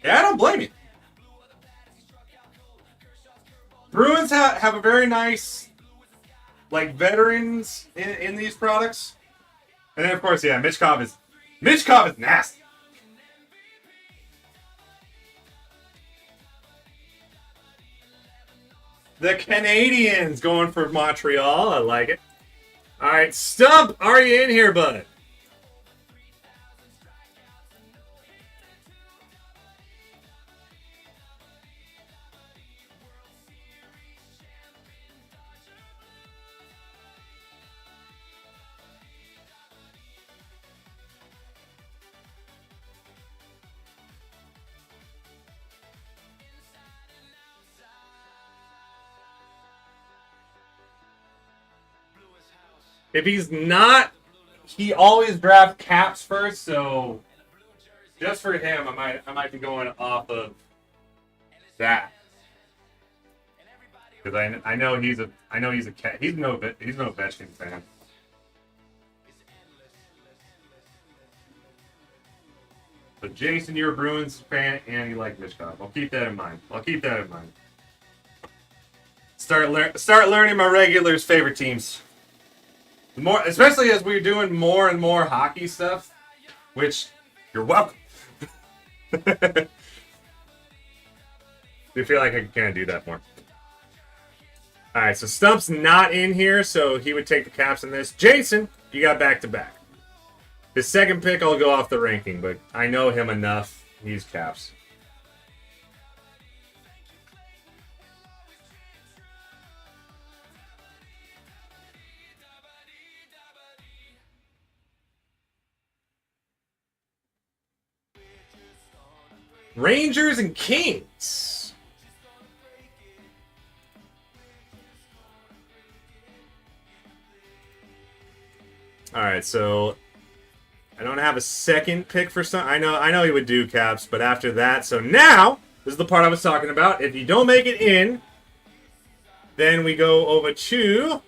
Yeah, I don't blame you. have a very nice, like, veterans in these products. And then, of course, yeah, Mitchkov is nasty. The Canadians going for Montreal. I like it. All right, Stump, are you in here, bud? If he's not, he always drafts Caps first, so just for him, I might be going off of that. Because I know he's a cat. He's no Ovechkin fan. But Jason, you're a Bruins fan and you like Mitchkov. I'll keep that in mind. Start learning my regulars' favorite teams. More, especially as we're doing more and more hockey stuff, which you're welcome. I feel like I can kind of do that more. All right, so Stump's not in here, so he would take the Caps in this. Jason, you got back-to-back. His second pick, I'll go off the ranking, but I know him enough. He's Caps. Rangers and Kings. All right, so I don't have a second pick for some. I know he would do Caps, but after that, so now this is the part I was talking about. If you don't make it in, then we go over to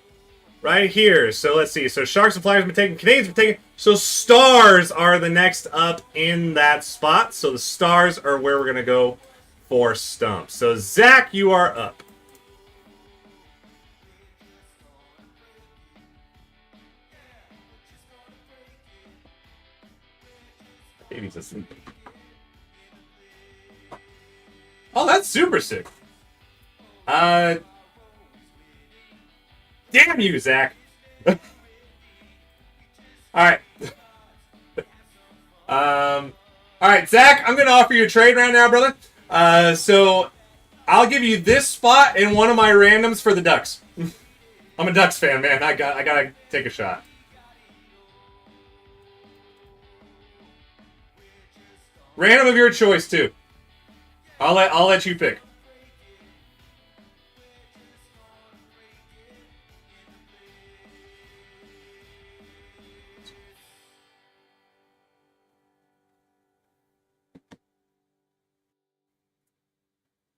right here. So let's see. So Sharks and Flyers have been taken. Canadians have been taken. So Stars are the next up in that spot. So the Stars are where we're going to go for Stump. So Zach, you are up. Baby's asleep. Oh, that's super sick. Damn you, Zach. All right. All right, Zach, I'm going to offer you a trade right now, brother. So I'll give you this spot and one of my randoms for the Ducks. I'm a Ducks fan, man. I got to take a shot. Random of your choice, too. I'll let you pick.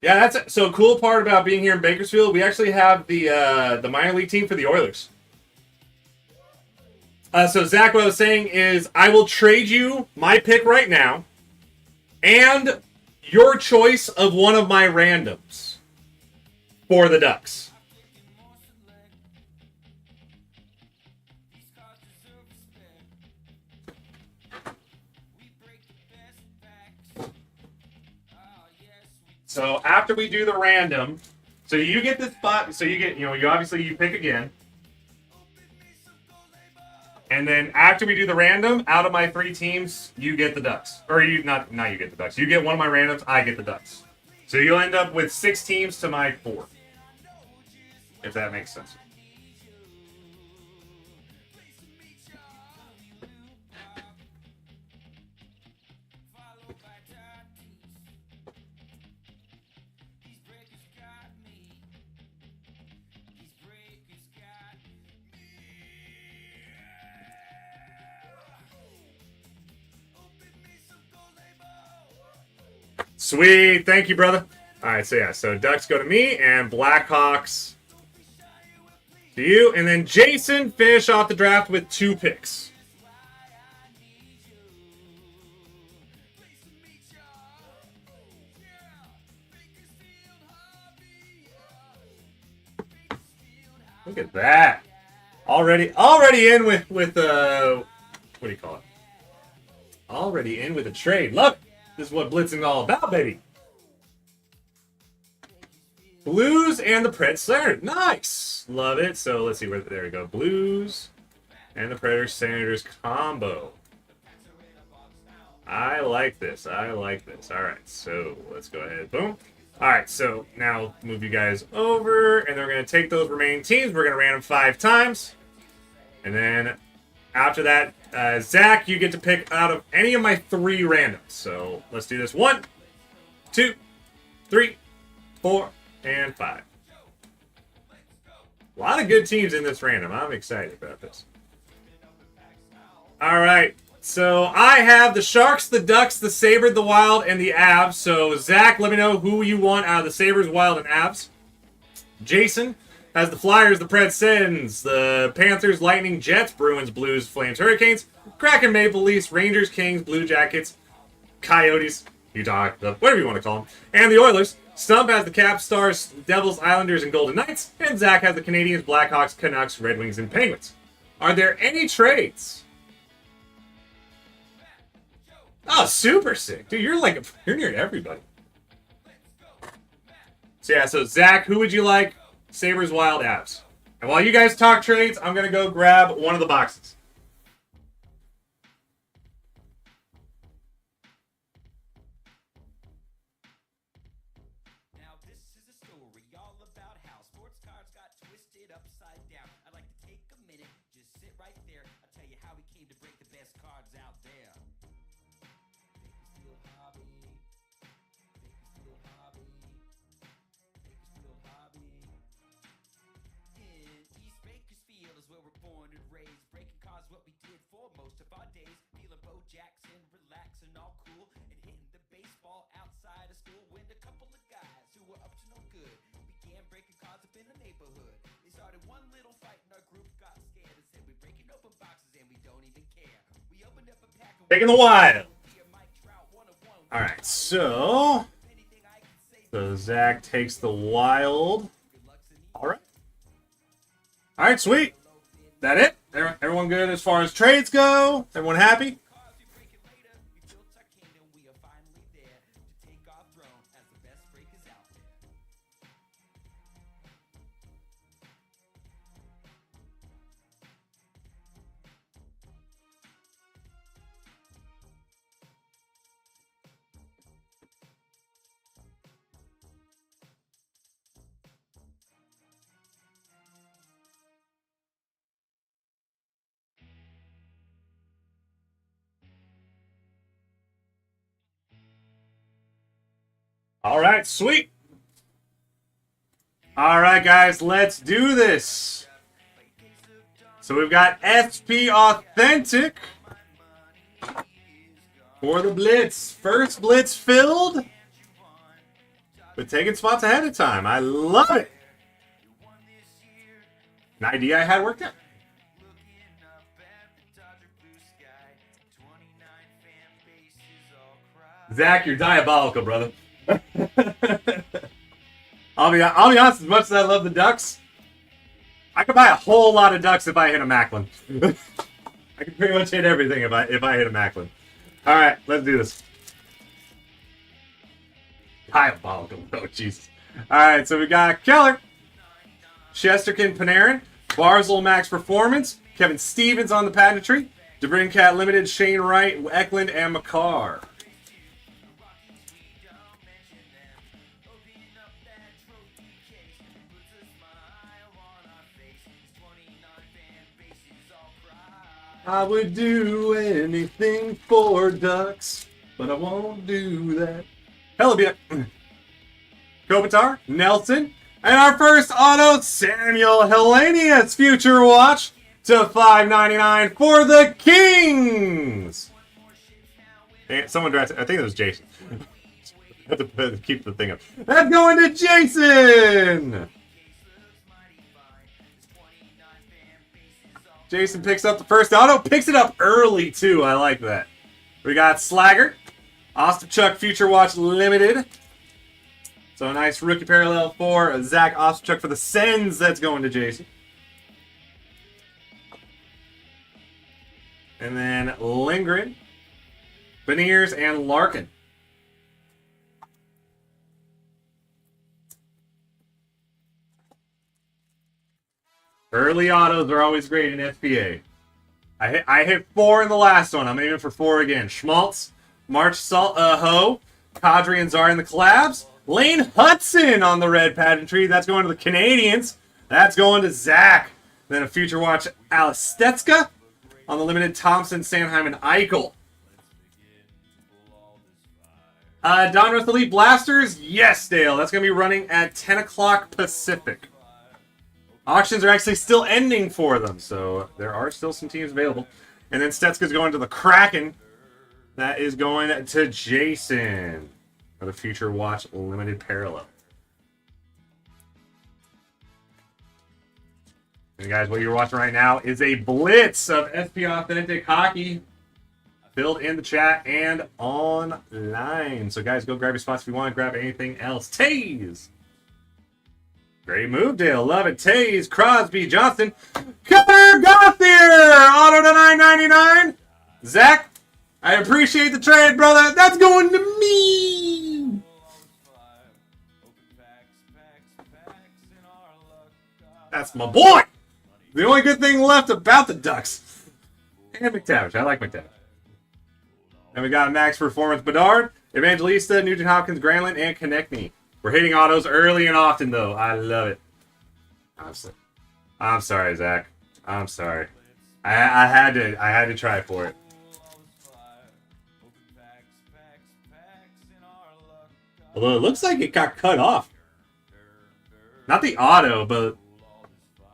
Yeah, that's it. So cool part about being here in Bakersfield, we actually have the minor league team for the Oilers. So Zach, what I was saying is I will trade you my pick right now and your choice of one of my randoms for the Ducks. So after we do the random, so you get this spot, so you get, you obviously you pick again. And then after we do the random, out of my 3 teams, you get the Ducks. Or you not you get the Ducks. You get one of my randoms, I get the Ducks. So you'll end up with 6 teams to my 4. If that makes sense. Sweet. Thank you, brother. All right, so yeah, so Ducks go to me, and Blackhawks to you. And then Jason, finish off the draft with 2 picks. Look at that. Already in with what do you call it? Already in with a trade. Love it. This is what blitzing all about, baby. Blues and the Pred Senators. Nice. Love it. So let's see where there we go. Blues and the Predators Senators combo. I like this. I like this. All right. So let's go ahead. Boom. All right. So now move you guys over, and they're going to take those remaining teams. We're going to random 5 times. And then after that, Zach, you get to pick out of any of my 3 randoms. So let's do this. 1, 2, 3, 4, and 5. A lot of good teams in this random. I'm excited about this. All right. So I have the Sharks, the Ducks, the Sabres, the Wild, and the Avs. So Zach, let me know who you want out of the Sabres, Wild, and Avs. Jason has the Flyers, the Preds, Sens, the Panthers, Lightning, Jets, Bruins, Blues, Flames, Hurricanes, Kraken, Maple Leafs, Rangers, Kings, Blue Jackets, Coyotes, Utah, whatever you want to call them, and the Oilers. Stump has the Caps, Stars, Devils, Islanders, and Golden Knights, and Zach has the Canadiens, Blackhawks, Canucks, Red Wings, and Penguins. Are there any trades? Oh, super sick. Dude, you're near everybody. So yeah, so Zach, who would you like? Sabres, Wild, Avs. And while you guys talk trades, I'm going to go grab one of the boxes. Now this is a story all about how sports cards got twisted upside down. I'd like to take a minute, just sit right there. I'll tell you how we came to break the best cards out there. Bakersfield hobby. Bakersfield hobby. Bakersfield hobby. In East Bakersfield is where we're born and raised. Breaking cards what we did for most of our days. Feeling Bo Jackson, relaxing, all cool, and hitting the baseball outside of school. When a couple of guys who were up to no good began breaking cards up in the neighborhood. They started one little fight and our group got scared and said we're breaking open boxes and we don't even care. We opened up a pack of Taking the Wild. All right, so Zach takes the Wild. All right, sweet. That it? Everyone good as far as trades go? Everyone happy? All right, sweet. All right, guys, let's do this. So we've got SP Authentic for the Blitz. First Blitz filled, but taking spots ahead of time. I love it. An idea I had worked out. Zach, you're diabolical, brother. I'll be honest, as much as I love the Ducks, I could buy a whole lot of Ducks if I hit a Macklin. I could pretty much hit everything if I hit a Macklin. All right, let's do this. Diabolical. Oh, Jesus. All right, so we got Keller, Chesterkin, Panarin, Barzal, Max Performance, Kevin Stevens on the pageantry, DeBrincat Limited, Shane Wright, Eklund, and McCarr. I would do anything for Ducks, but I won't do that. Hellebia, Kopitar, Nelson, and our first auto, Samuel Hellenius Future Watch to $5.99 for the Kings. And someone drafted, I think it was Jason. I have to keep the thing up. That's going to Jason. Jason picks up the first auto. Picks it up early, too. I like that. We got Slagger. Ostapchuk Future Watch Limited. So a nice rookie parallel for Zach Ostapchuk for the Sens. That's going to Jason. And then Lindgren, Beniers, and Larkin. Early autos are always great in SPA. I hit 4 in the last one. I'm aiming for 4 again. Schmaltz, March Ho, Kadri and Zar in the collabs. Lane Hudson on the red pageantry. That's going to the Canadians. That's going to Zach. Then a Future Watch Alestetska on the limited Thompson, Sanheim, and Eichel. Donruss Elite Blasters. Yes, Dale. That's going to be running at 10 o'clock Pacific. Auctions are actually still ending for them, so there are still some teams available. And then Stetska's going to the Kraken. That is going to Jason for the Future Watch Limited Parallel. And guys, what you're watching right now is a blitz of SP Authentic Hockey filled in the chat and online. So guys, go grab your spots if you want to grab anything else. Taze! Great move, Dale. Love it. Taze, Crosby, Johnston. Kipper Gothier! Auto to $9.99. Zach, I appreciate the trade, brother. That's going to me. That's my boy. The only good thing left about the Ducks. And McTavish. I like McTavish. And we got Max Performance Bedard, Evangelista, Nugent Hopkins, Granlund, and Konechny. We're hitting autos early and often, though. I love it. I'm sorry, Zach. I'm sorry. I had to try for it. Although it looks like it got cut off. Not the auto, but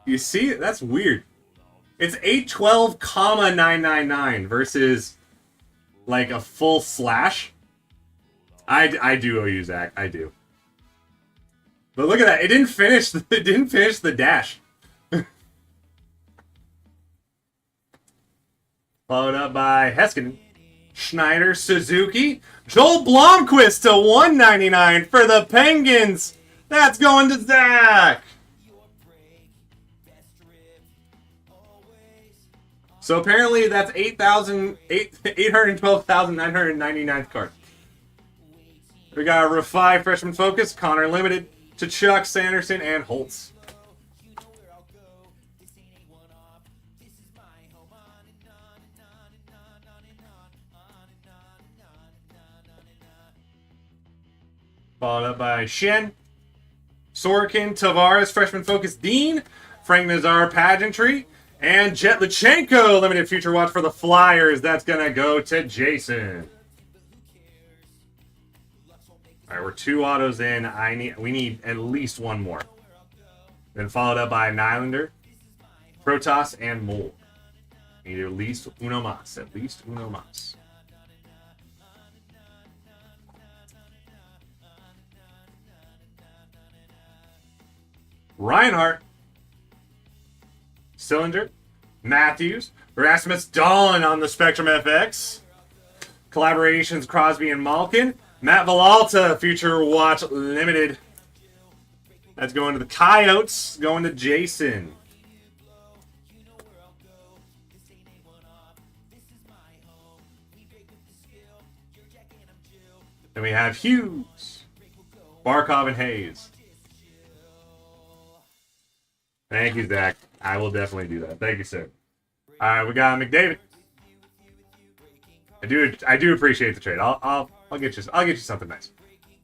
you see it? That's weird. It's 812, 999 versus like a full slash. I do owe you, Zach. I do. But look at that. It didn't finish. It didn't finish the dash. Followed up by Heskinen, Schneider, Suzuki, Joel Blomqvist to $199 for the Penguins. That's going to Zach. So apparently that's 812,999th card. We got a Refi Freshman Focus, Connor Limited, to Chuck, Sanderson, and Holtz. Followed up by Shen, Sorokin, Tavares, Freshman Focus, Dean, Frank Nazar, Pageantry, and Jet Lachenko, Limited Future Watch for the Flyers. That's going to go to Jason. All right, we're 2 autos in. We need at least 1 more. Then followed up by Nylander, Protoss, and Mole. Need at least uno mas. At least uno mas. Reinhardt, Cylinder, Matthews, Rasmus Dahlin on the Spectrum FX. Collaborations, Crosby and Malkin. Matt Villalta, Future Watch Limited. That's going to the Coyotes. Going to Jason. Then we have Hughes, Barkov, and Hayes. Thank you, Zach. I will definitely do that. Thank you, sir. All right, we got McDavid. I do appreciate the trade. I'll get you something nice.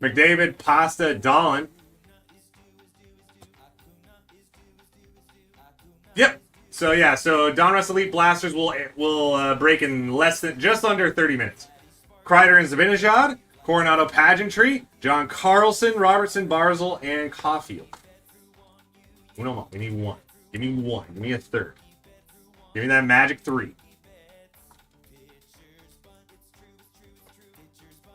McDavid, Pasta, Dahlin. Yep. So yeah, so Donruss Elite Blasters will break in just under 30 minutes. Kreider and Zibanejad, Coronado Pageantry, John Carlson, Robertson, Barzal, and Caulfield. No, we need 1. Give me 1. Give me a third. Give me that magic 3.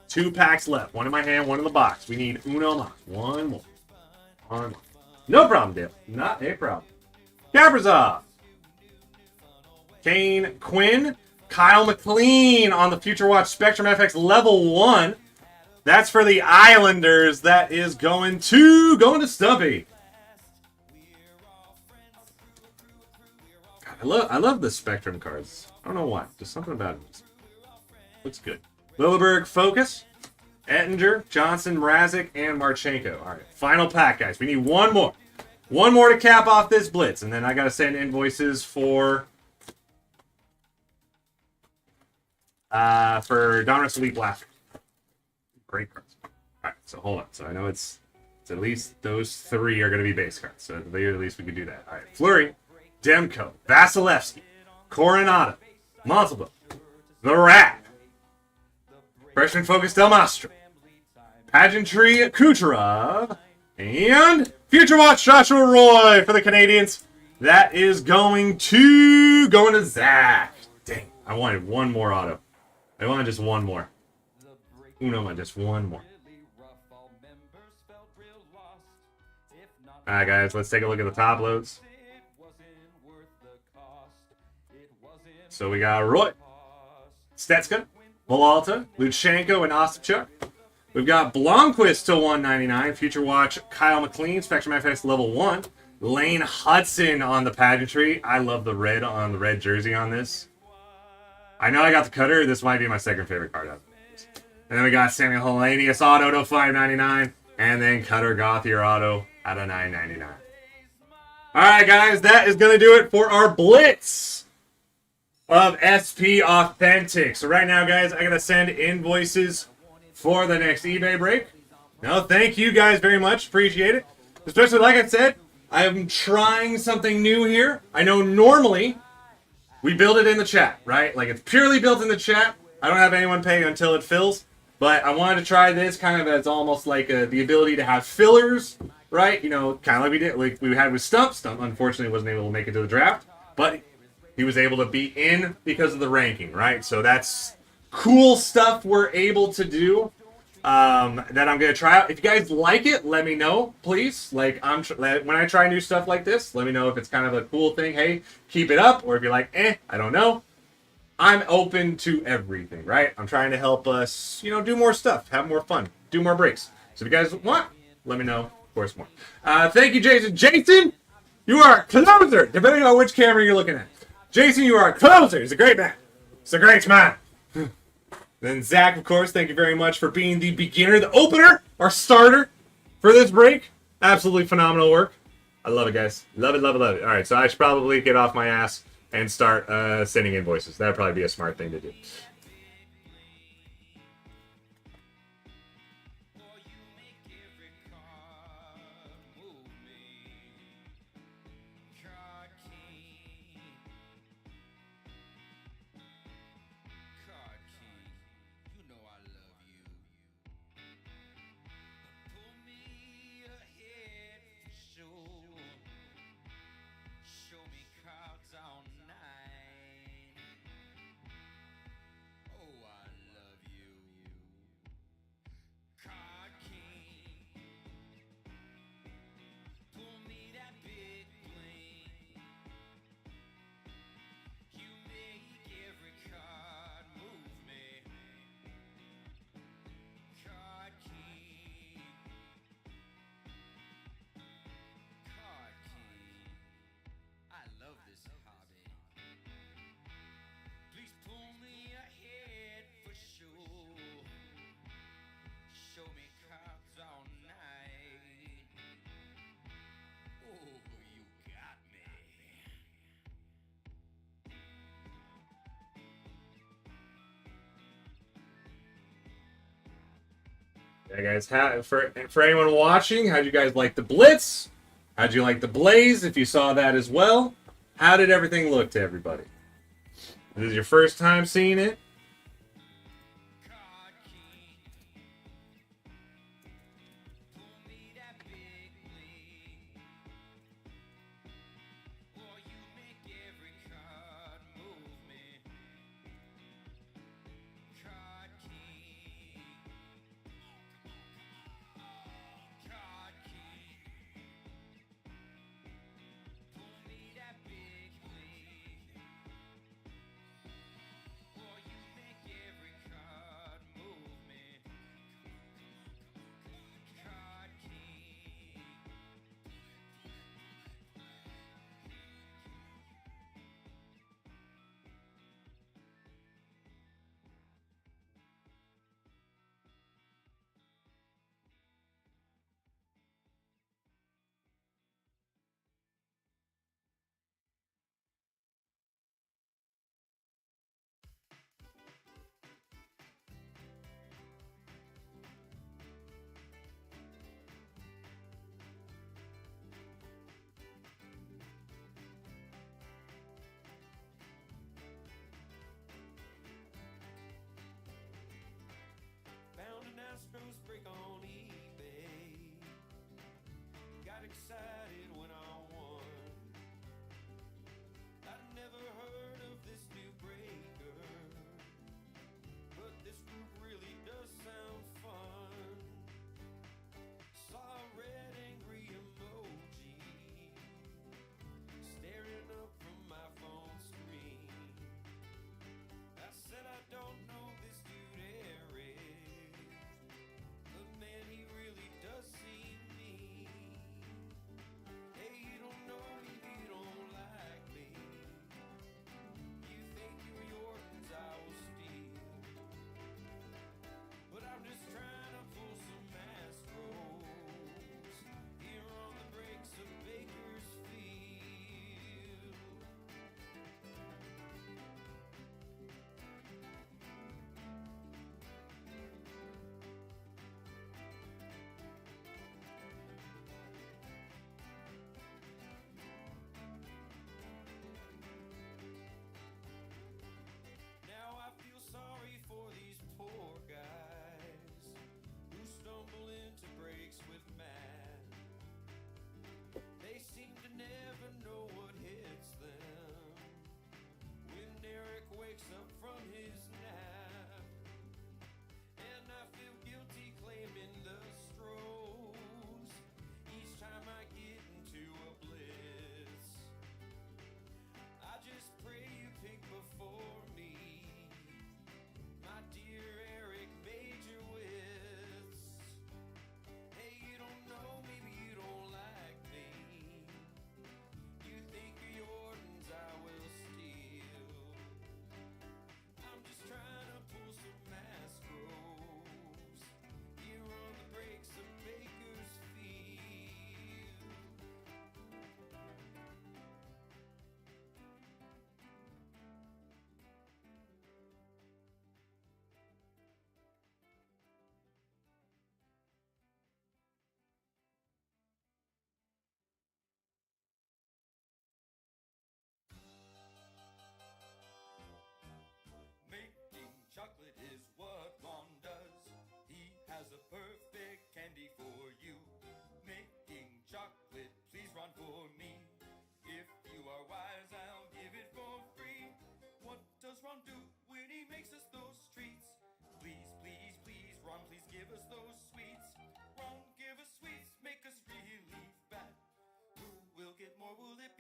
2 packs left. 1 in my hand, 1 in the box. We need uno mas. 1 more. 1 more. No problem, Dale. Not a problem. Kaprizov. Kane Quinn. Kyle McLean on the Future Watch Spectrum FX Level 1. That's for the Islanders. That is going to Stumpy. God, I love the Spectrum cards. I don't know why. Just something about it. Looks good. Lilleberg, Focus, Ettinger, Johnson, Mrazek, and Marchenko. All right, final pack, guys. We need one more. One more to cap off this Blitz, and then I got to send invoices for Donruss Elite Blaster. Great cards. All right, so hold on. So I know it's at least those three are going to be base cards. So at the very least we could do that. All right, Fleury, Demko, Vasilevsky, Coronado, Montalvo, The Rat, Freshman Focus Del Mastro, Pageantry Kucherov, and Future Watch Joshua Roy for the Canadians. That is going to Zach. Dang, I wanted one more auto. I wanted just one more. Just one more. Alright, guys, let's take a look at the top loads. So we got Roy, Stetska, Villalta, Luchenko, and Ostapchuk. We've got Blomqvist to 199. Future Watch, Kyle McLean, Spectrum FX level 1. Lane Hudson on the Pageantry. I love the red on the red jersey on this. I know I got the Cutter. This might be my second favorite card out of this. And then we got Samuel Hellenius auto to 599. And then Cutter Gauthier auto out of 999. Alright, guys, that is going to do it for our Blitz of SP Authentic. So right now, guys, I got to send invoices for the next eBay break. No, thank you guys very much. Appreciate it. Especially, like I said, I'm trying something new here. I know normally we build it in the chat, right? Like, it's purely built in the chat. I don't have anyone pay until it fills. But I wanted to try this kind of as almost like the ability to have fillers, right? You know, kind of like we did, like we had with Stump. Stump, unfortunately, wasn't able to make it to the draft. But he was able to be in because of the ranking, right? So that's cool stuff we're able to do that I'm going to try out. If you guys like it, let me know, please. Like, when I try new stuff like this, let me know if it's kind of a cool thing. Hey, keep it up. Or if you're like, I don't know. I'm open to everything, right? I'm trying to help us, do more stuff, have more fun, do more breaks. So if you guys want, let me know. Of course, more. Thank you, Jason. Jason, you are a closer, depending on which camera you're looking at. Jason, you are a closer. He's a great man. He's a great man. Then Zach, of course, thank you very much for being the beginner, the opener, our starter for this break. Absolutely phenomenal work. I love it, guys. Love it, love it, love it. All right, so I should probably get off my ass and start sending invoices. That'd probably be a smart thing to do. Yeah, guys, for anyone watching, how'd you guys like the Blitz? How'd you like the Blaze, if you saw that as well? How did everything look to everybody? This is your first time seeing it?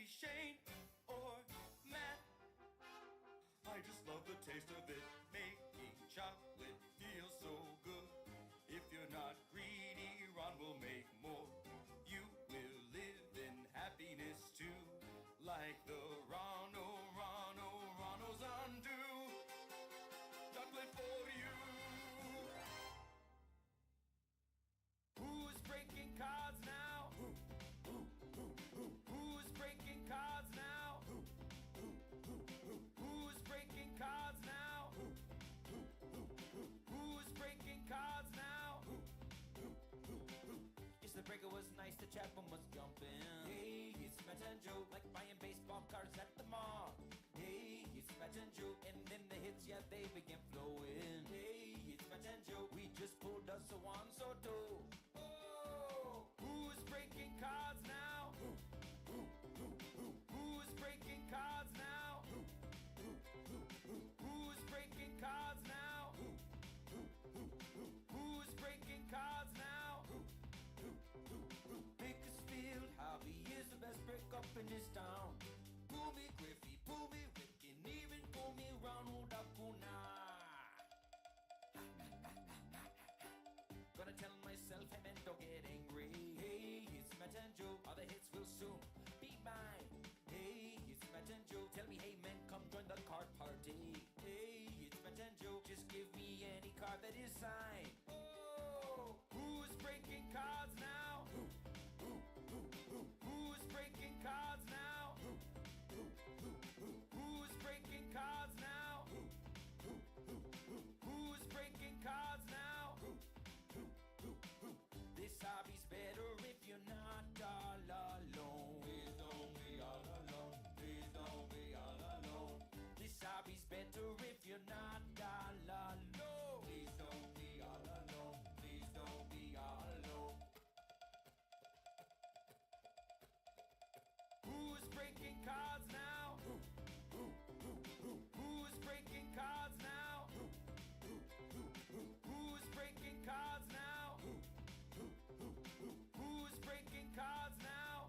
maybe Shane or Matt. I just love the taste of it, making chocolate feel so good. If you're not greedy, Ron will make more. You will live in happiness too, like the Ronno's undo. Chocolate for you. Who's breaking cards now? Who's breaking cards now? Who's breaking cards now? Who's breaking cards now? Yes, the breaker was nice, the Chapman was jumping. Hey, it's Matt and Joe, like buying baseball cards at the mall. Hey, it's Matt and Joe, and then the hits, yeah, they begin flowing. Hey, it's Matt and Joe, we just pulled us a one Soto. Oh, who's breaking cards now? Who's breaking cards now? Who's breaking cards now? Who's breaking cards now? Bakersfield hobby is the best break up in this town. Pull me Griffey, pull me Ricky, and even pull me Ronald Acuna. Gonna tell myself, hey man, don't get angry. Hey, it's Matt and Joe, all the hits will soon be mine. Hey, it's Matt and Joe, tell me, hey man, come join the card party. Hey, it's Matt and Joe, just give me any card that is signed. Oh, who's breaking cards now? Who's breaking cards now? Who's breaking cards now? Who's breaking cards now? This hobby's better if you're not all alone. Please don't be all alone. Please don't be all alone. This hobby's better if you're not all alone. Please don't be all alone. Please don't be all alone. Who's breaking cards now? Who's breaking cards now? Who's breaking cards now? Who's breaking cards now?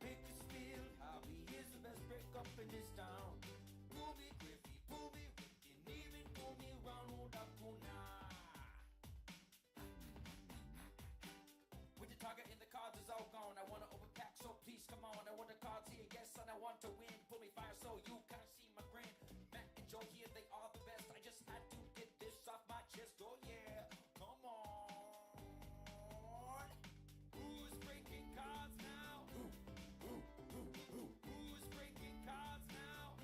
Bakersfield hobby is the best break up in this town. Pull me Griffey, pull me Ricky, and even pull me Ronald Acuna. With the target in the cards is all gone, I wanna overpack, so please come on. I want the cards here, yes, and I want to win. Pull me fire so you kinda see my grin. Matt and Joe here, they are the best. I just had to get this off my chest, oh yeah. Come on. Who's breaking cards now? Who's breaking cards now?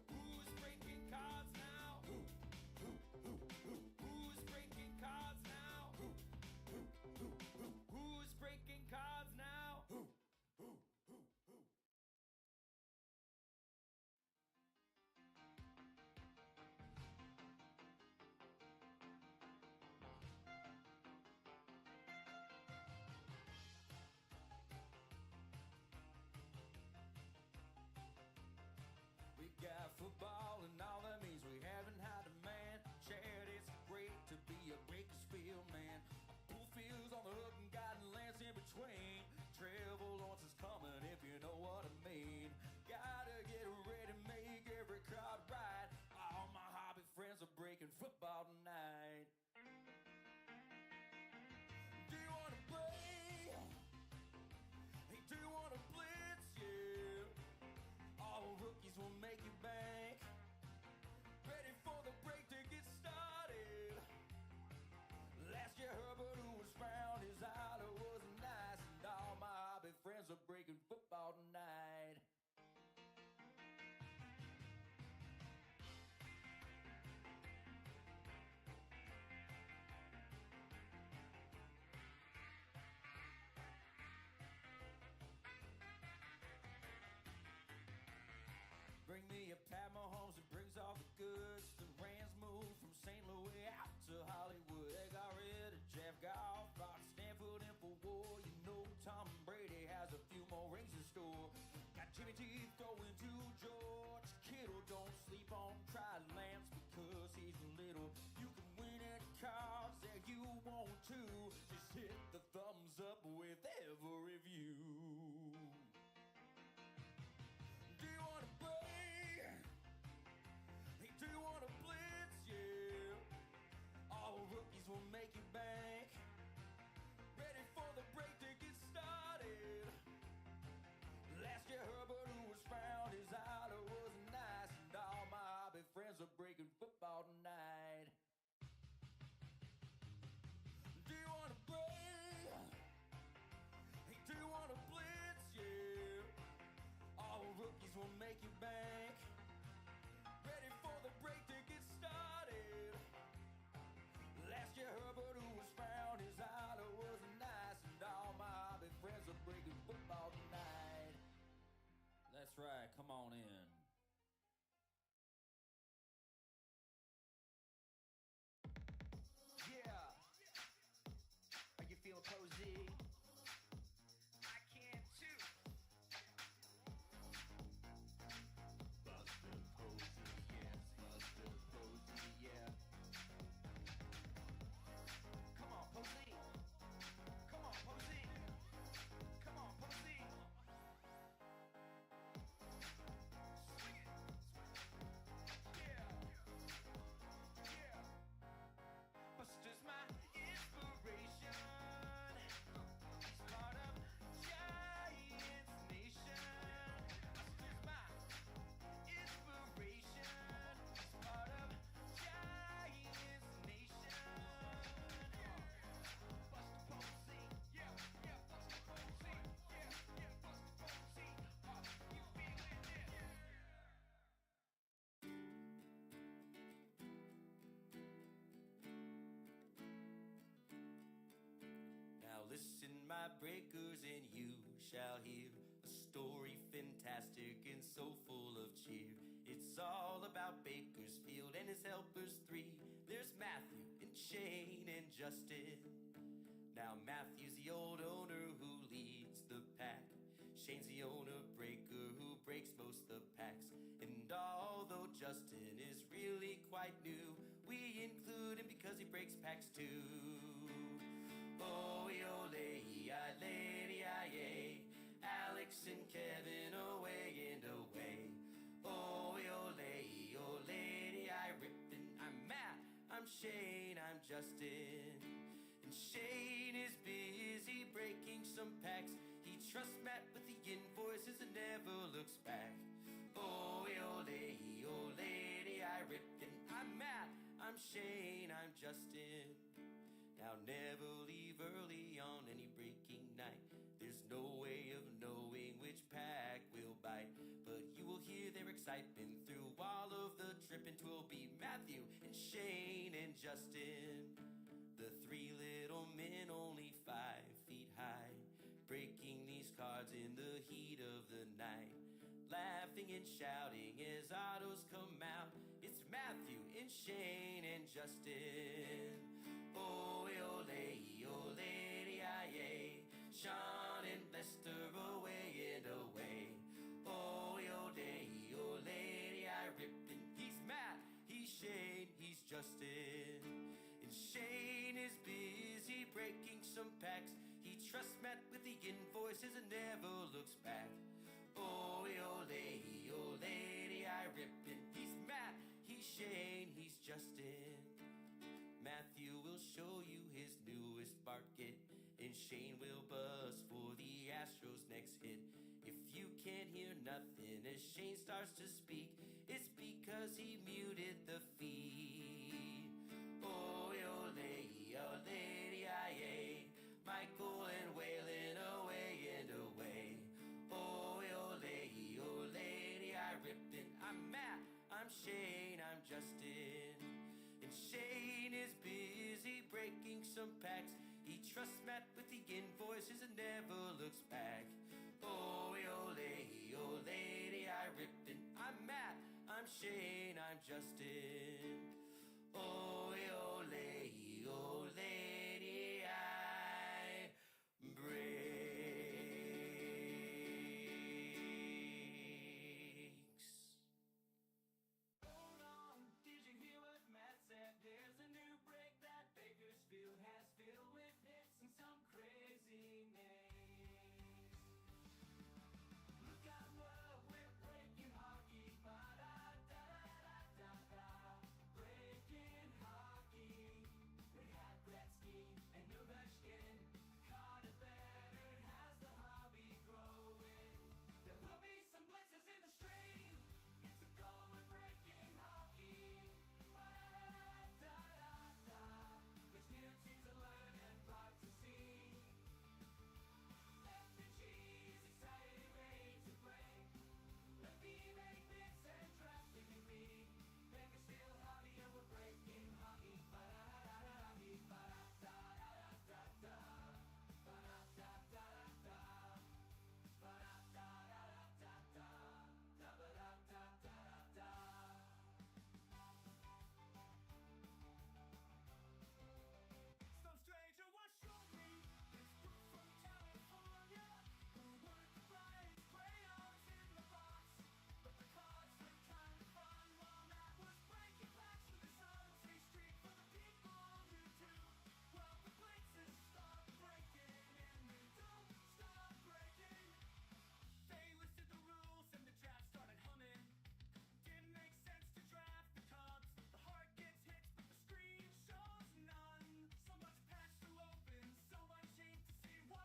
Who's breaking cards now? Who's breaking cards now? Who's breaking cards now? We got football and all that means we haven't had a man. Chad, it's great to be a Bakersfield man. Pool fields on the hook and guiding lands in between. Travel Lawrence is coming if you know what I mean. Gotta get ready, make every crowd right. All my hobby friends are breaking football tonight. Do you wanna play? Hey, do you wanna blitz? Yeah. All rookies will make you bank. Ready for the break to get started. Last year Herbert, who was found, his idol was nice, and all my hobby friends are breaking football tonight. Bring me a Pat Mahomes that brings all the goods. The Rams moved from St. Louis out to Hollywood. They got rid of Jeff Goff, brought Stanford in for war. You know Tom Brady has a few more rings in store. Got Jimmy G throwing to George Kittle. Don't sleep on Try Lance because he's little. You can win at cards that you want to. Just hit the thumbs up with every view. right, come on in. Yeah. Are you feeling cozy? I can too. Busted posy, yes, busted posy, yeah. Come on, posy. Come on, posy. Come on, posy. Swing it. Yeah. Yeah. Buster's my inspiration. He's part of Giants Nation. Buster's my inspiration. He's part of Giants Nation. Buster Posey, yeah, yeah, Buster Posey, yeah, yeah, Buster Posey. You feeling it? Now listen, my breakers, and you shall hear a story fantastic and so full of cheer. It's all about Bakersfield and his helpers three. There's Matthew and Shane and Justin. Now Matthew's the old owner who leads the pack. Shane's the owner breaker who breaks most the packs. And although Justin is really quite new, we include him because he breaks packs too. Oh, ole, lady, Alex and Kevin away and away. Oh, ole, lady, rippin'. I'm Matt, I'm Shane, I'm Justin. And Shane is busy breaking some packs. He trusts Matt with the invoices and never looks back. Oh, lady, rippin'. I'm Matt, I'm Shane, I'm Justin. Now never leave early on any breaking night. There's no way of knowing which pack will bite, but you will hear their excitement through all of the trip, and 'twill be Matthew and Shane and Justin. The three little men only 5 feet high, breaking these cards in the heat of the night, laughing and shouting as autos come out. It's Matthew and Shane and Justin. Oh, lady, Sean and Lester away and away. Oh, lady, rippin'. He's Matt, he's Shane, he's Justin. And Shane is busy breaking some packs. He trusts Matt with the invoices and never looks back. Oh, lady, rippin'. He's Matt, he's Shane, he's Justin. Matthew will show you his newest market, and Shane will buzz for the Astros' next hit. If you can't hear nothing as Shane starts to speak, it's because he muted the feed. Oh, lady, Michael and Waylon away and away. Oh, lady, rippin'. I'm Matt, I'm Shane, I'm Justin. And Shane is busy breaking some packs. He trusts Matt with the invoices and never looks back. Oh, lady, rippin'. I'm Matt, I'm Shane, I'm Justin. Oh, lady, I breaks. Hold on, did you hear what Matt said? There's a new break that Bakersfield has filled with hits and some crazy names. Look out, what we're breaking hockey, ba-da-da-da-da-da.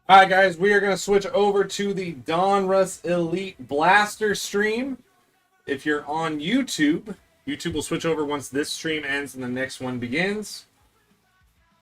All right, guys, we are going to switch over to the Donruss Elite Blaster stream. If you're on YouTube, YouTube will switch over once this stream ends and the next one begins.